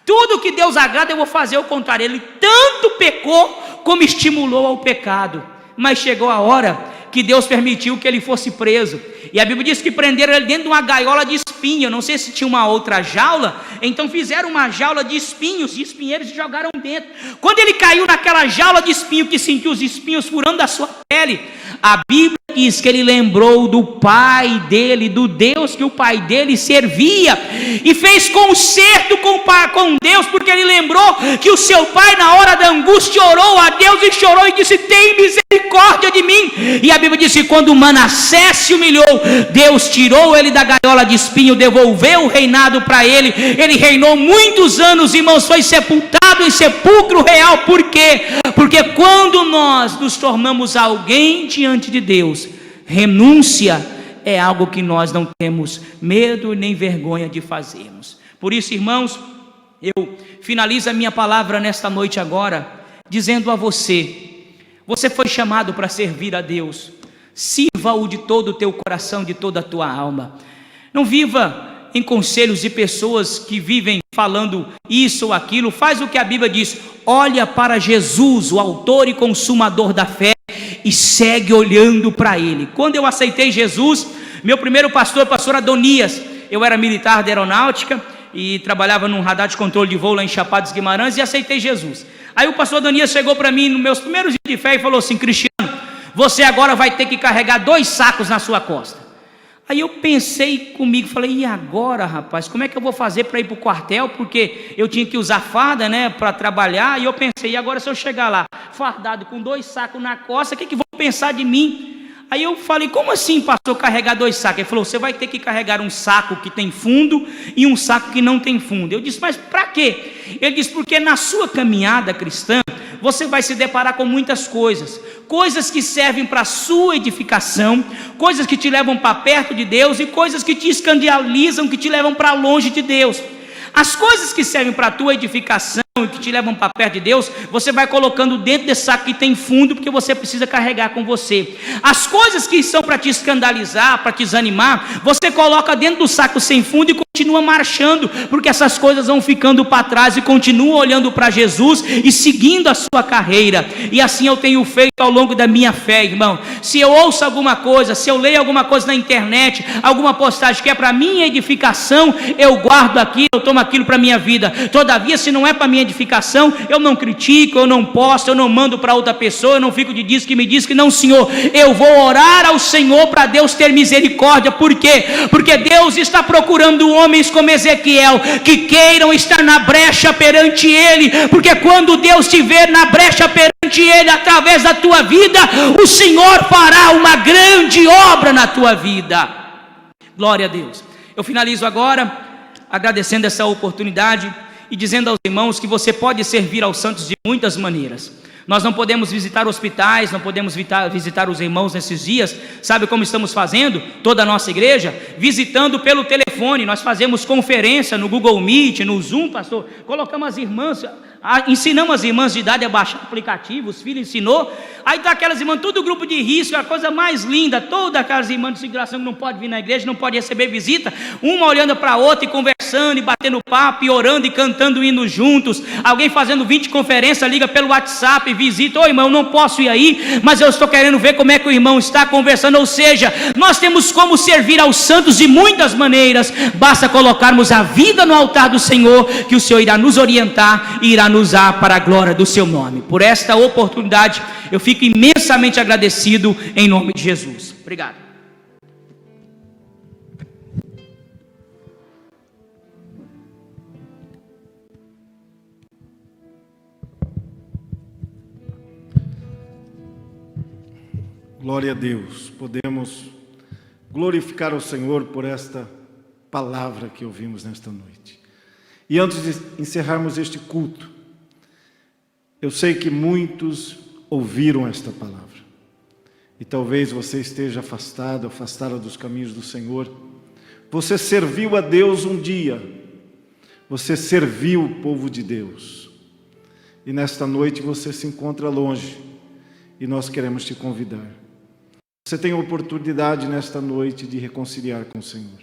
B: tudo que Deus agrada eu vou fazer o contrário. Ele tanto pecou como estimulou ao pecado, mas chegou a hora que Deus permitiu que ele fosse preso, e a Bíblia diz que prenderam ele dentro de uma gaiola de espinho. Eu não sei se tinha uma outra jaula, então fizeram uma jaula de espinhos, de espinheiros, e jogaram dentro. Quando ele caiu naquela jaula de espinho, que sentiu os espinhos furando a sua pele, a Bíblia diz que ele lembrou do pai dele, do Deus que o pai dele servia, e fez concerto com Deus, porque ele lembrou que o seu pai na hora da angústia orou a Deus e chorou e disse: tem misericórdia de mim. E a Bíblia diz que quando Manassés se humilhou, Deus tirou ele da gaiola de espinho, devolveu o reinado para ele. Ele reinou muitos anos, irmãos, foi sepultado em sepulcro real. Por quê? Porque quando nós nos tornamos alguém diante de Deus, renúncia é algo que nós não temos medo nem vergonha de fazermos. Por isso, irmãos, eu finalizo a minha palavra nesta noite agora, dizendo a você: você foi chamado para servir a Deus, sirva-o de todo o teu coração, de toda a tua alma. Não viva em conselhos de pessoas que vivem falando isso ou aquilo. Faz o que a Bíblia diz: olha para Jesus, o autor e consumador da fé, e segue olhando para Ele. Quando eu aceitei Jesus, meu primeiro pastor, pastor Adonias, eu era militar da aeronáutica e trabalhava num radar de controle de voo lá em Chapada dos Guimarães, e aceitei Jesus. Aí o pastor Adonias chegou para mim nos meus primeiros dias de fé e falou assim: Cristiano, você agora vai ter que carregar 2 sacos na sua costa. Aí eu pensei comigo, falei: e agora, rapaz, como é que eu vou fazer para ir para o quartel? Porque eu tinha que usar farda, né, para trabalhar. E eu pensei: e agora se eu chegar lá fardado com 2 sacos na costa, o que vão pensar de mim? Aí eu falei: como assim, pastor, carregar 2 sacos? Ele falou: você vai ter que carregar um saco que tem fundo e um saco que não tem fundo. Eu disse: mas para quê? Ele disse: porque na sua caminhada cristã, você vai se deparar com muitas coisas que servem para a sua edificação, coisas que te levam para perto de Deus e coisas que te escandalizam, que te levam para longe de Deus. As coisas que servem para a tua edificação e que te levam para perto de Deus, você vai colocando dentro desse saco que tem fundo, porque você precisa carregar com você. As coisas que são para te escandalizar, para te desanimar, você coloca dentro do saco sem fundo e continua marchando, porque essas coisas vão ficando para trás e continua olhando para Jesus e seguindo a sua carreira. E assim eu tenho feito ao longo da minha fé, irmão. Se eu ouço alguma coisa, se eu leio alguma coisa na internet, alguma postagem que é para minha edificação, eu guardo aquilo, eu tomo aquilo para minha vida. Todavia, se não é para minha edificação, eu não critico, eu não posto, eu não mando para outra pessoa, eu não fico de diz que me diz que não, Senhor. Eu vou orar ao Senhor para Deus ter misericórdia. Por quê? Porque Deus está procurando homens como Ezequiel, que queiram estar na brecha perante Ele, porque quando Deus te ver na brecha perante Ele, através da tua vida, o Senhor fará uma grande obra na tua vida. Glória a Deus. Eu finalizo agora agradecendo essa oportunidade e dizendo aos irmãos que você pode servir aos santos de muitas maneiras. Nós não podemos visitar hospitais, não podemos visitar os irmãos nesses dias. Sabe como estamos fazendo? Toda a nossa igreja, visitando pelo telefone. Nós fazemos conferência no Google Meet, no Zoom, pastor. Colocamos as irmãs, ensinamos as irmãs de idade a baixar aplicativo, os filhos ensinou. Aí está aquelas irmãs, tudo grupo de risco, a coisa mais linda. Todas aquelas irmãs de circulação que não pode vir na igreja, não pode receber visita, uma olhando para a outra e conversando conversando e batendo papo, e orando e cantando hinos juntos. Alguém fazendo videoconferência, liga pelo WhatsApp, visita: ô irmão, eu não posso ir aí, mas eu estou querendo ver como é que o irmão está conversando. Ou seja, nós temos como servir aos santos de muitas maneiras. Basta colocarmos a vida no altar do Senhor, que o Senhor irá nos orientar e irá nos usar para a glória do seu nome. Por esta oportunidade, eu fico imensamente agradecido em nome de Jesus. Obrigado.
A: Glória a Deus. Podemos glorificar o Senhor por esta palavra que ouvimos nesta noite. E antes de encerrarmos este culto, eu sei que muitos ouviram esta palavra. E talvez você esteja afastada dos caminhos do Senhor. Você serviu a Deus um dia. Você serviu o povo de Deus. E nesta noite você se encontra longe. E nós queremos te convidar. Você tem a oportunidade nesta noite de reconciliar com o Senhor.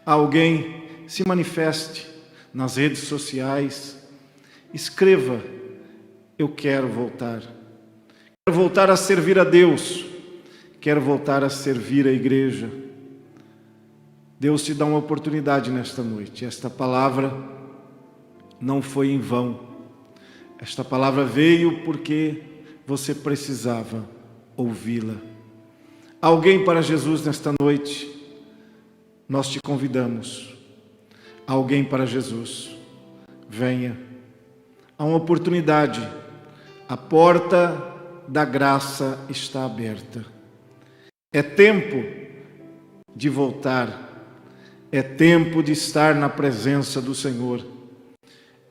A: Alguém se manifeste nas redes sociais. Escreva: eu quero voltar. Quero voltar a servir a Deus. Quero voltar a servir a igreja. Deus te dá uma oportunidade nesta noite. Esta palavra não foi em vão. Esta palavra veio porque você precisava ouvi-la. Alguém para Jesus nesta noite, nós te convidamos. Alguém para Jesus, venha. Há uma oportunidade. A porta da graça está aberta. É tempo de voltar. É tempo de estar na presença do Senhor.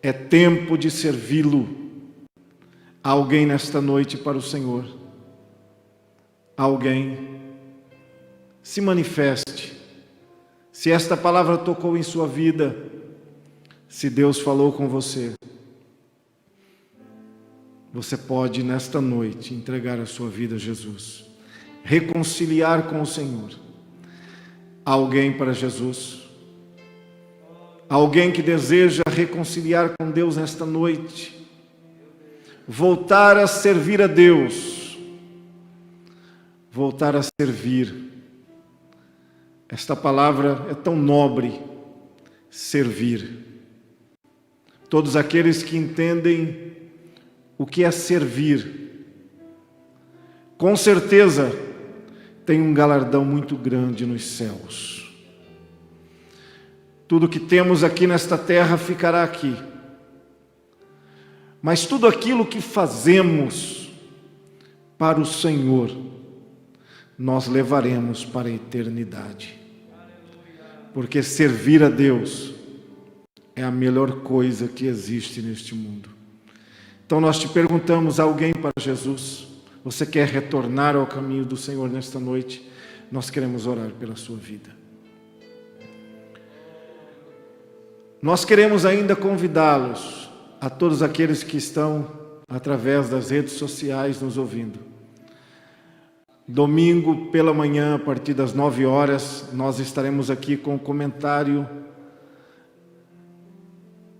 A: É tempo de servi-lo. Há alguém nesta noite para o Senhor. Alguém, se manifeste. Se esta palavra tocou em sua vida, se Deus falou com você, você pode nesta noite entregar a sua vida a Jesus, reconciliar com o Senhor. Alguém para Jesus, alguém que deseja reconciliar com Deus nesta noite, voltar a servir a Deus, voltar a servir. Esta palavra é tão nobre, servir. Todos aqueles que entendem o que é servir, com certeza tem um galardão muito grande nos céus. Tudo que temos aqui nesta terra ficará aqui, mas tudo aquilo que fazemos para o Senhor, nós levaremos para a eternidade. Porque servir a Deus é a melhor coisa que existe neste mundo. Então nós te perguntamos: alguém para Jesus? Você quer retornar ao caminho do Senhor nesta noite? Nós queremos orar pela sua vida. Nós queremos ainda convidá-los, a todos aqueles que estão através das redes sociais nos ouvindo. Domingo pela manhã, a partir das 9 horas, nós estaremos aqui com o comentário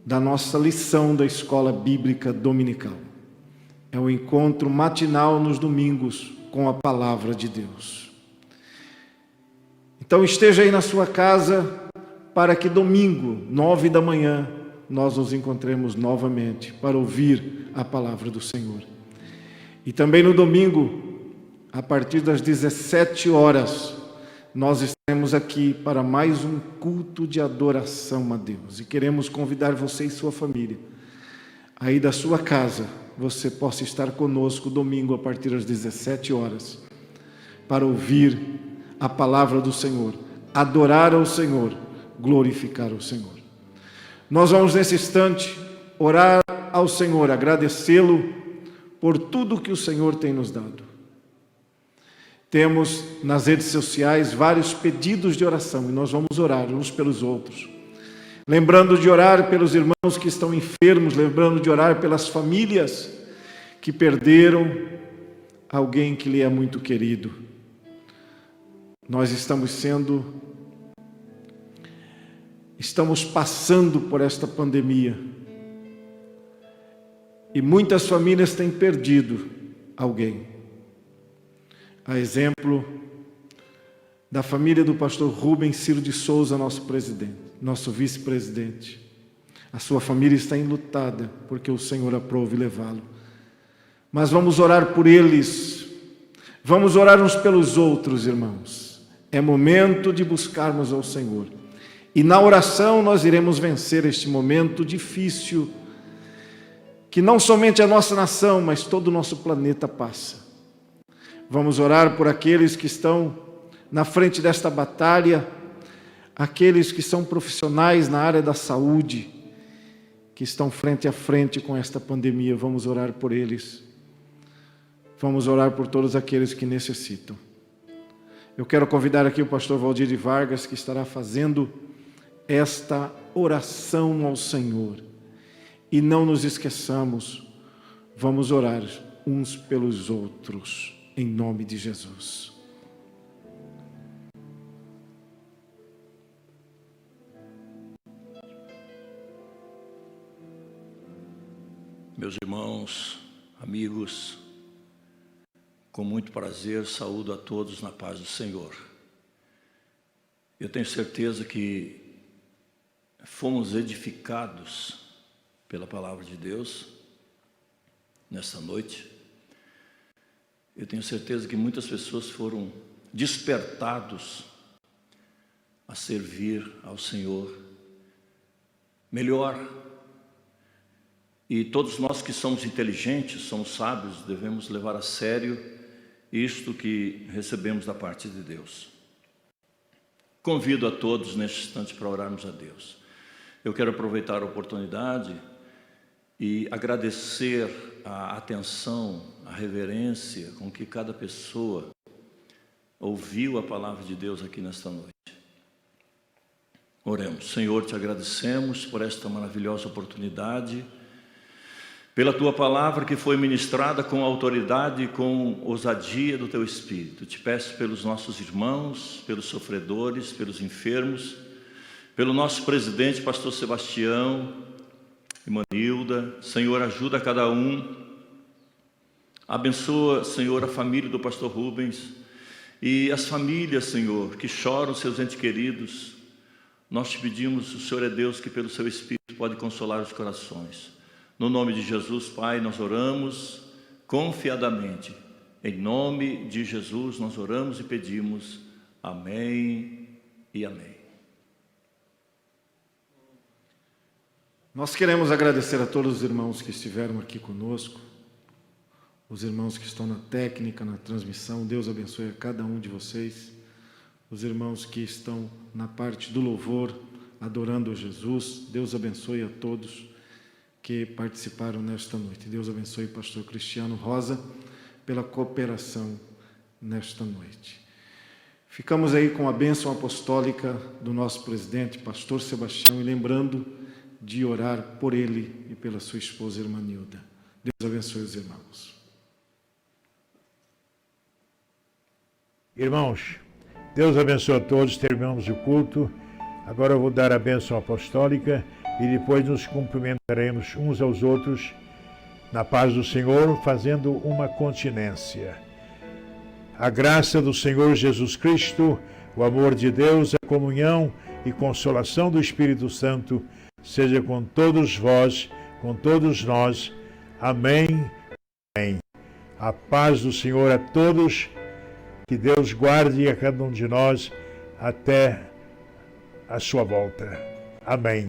A: da nossa lição da Escola Bíblica Dominical. É o encontro matinal nos domingos com a Palavra de Deus. Então esteja aí na sua casa para que domingo, 9 da manhã, nós nos encontremos novamente para ouvir a Palavra do Senhor. E também no domingo, a partir das 17 horas, nós estaremos aqui para mais um culto de adoração a Deus. E queremos convidar você e sua família, aí da sua casa, você possa estar conosco domingo a partir das 17 horas, para ouvir a palavra do Senhor, adorar ao Senhor, glorificar o Senhor. Nós vamos nesse instante orar ao Senhor, agradecê-lo por tudo que o Senhor tem nos dado. Temos nas redes sociais vários pedidos de oração e nós vamos orar uns pelos outros. Lembrando de orar pelos irmãos que estão enfermos, lembrando de orar pelas famílias que perderam alguém que lhe é muito querido. estamos passando por esta pandemia. E muitas famílias têm perdido alguém. A exemplo da família do pastor Rubens Ciro de Souza, nosso presidente, nosso vice-presidente. A sua família está enlutada, porque o Senhor aprove levá-lo. Mas vamos orar por eles, vamos orar uns pelos outros, irmãos. É momento de buscarmos ao Senhor. E na oração nós iremos vencer este momento difícil, que não somente a nossa nação, mas todo o nosso planeta passa. Vamos orar por aqueles que estão na frente desta batalha, aqueles que são profissionais na área da saúde, que estão frente a frente com esta pandemia. Vamos orar por eles. Vamos orar por todos aqueles que necessitam. Eu quero convidar aqui o pastor Valdir de Vargas, que estará fazendo esta oração ao Senhor. E não nos esqueçamos, vamos orar uns pelos outros, em nome de Jesus.
C: Meus irmãos, amigos, com muito prazer saúdo a todos na paz do Senhor. Eu tenho certeza que fomos edificados pela palavra de Deus nesta noite. Eu tenho certeza que muitas pessoas foram despertados a servir ao Senhor melhor. E todos nós que somos inteligentes, somos sábios, devemos levar a sério isto que recebemos da parte de Deus. Convido a todos neste instante para orarmos a Deus. Eu quero aproveitar a oportunidade e agradecer a atenção, a reverência com que cada pessoa ouviu a palavra de Deus aqui nesta noite. Oremos. Senhor, te agradecemos por esta maravilhosa oportunidade, pela Tua palavra que foi ministrada com autoridade e com ousadia do Teu Espírito. Te peço pelos nossos irmãos, pelos sofredores, pelos enfermos, pelo nosso presidente, pastor Sebastião, Imanilda. Senhor, ajuda cada um. Abençoa, Senhor, a família do pastor Rubens e as famílias, Senhor, que choram seus entes queridos. Nós te pedimos, o Senhor é Deus que pelo Seu Espírito pode consolar os corações. No nome de Jesus, Pai, nós oramos confiadamente. Em nome de Jesus nós oramos e pedimos. Amém e amém.
A: Nós queremos agradecer a todos os irmãos que estiveram aqui conosco, os irmãos que estão na técnica, na transmissão. Deus abençoe a cada um de vocês. Os irmãos que estão na parte do louvor, adorando a Jesus. Deus abençoe a todos que participaram nesta noite. Deus abençoe o pastor Cristiano Rosa pela cooperação nesta noite. Ficamos aí com a bênção apostólica do nosso presidente, pastor Sebastião, e lembrando de orar por ele e pela sua esposa, irmã Nilda. Deus abençoe os irmãos.
D: Irmãos, Deus abençoe a todos. Terminamos o culto. Agora eu vou dar a bênção apostólica e depois nos cumprimentaremos uns aos outros na paz do Senhor, fazendo uma continência. A graça do Senhor Jesus Cristo, o amor de Deus, a comunhão e consolação do Espírito Santo seja com todos vós, com todos nós. Amém. Amém. A paz do Senhor a todos. Que Deus guarde a cada um de nós até a sua volta. Amém.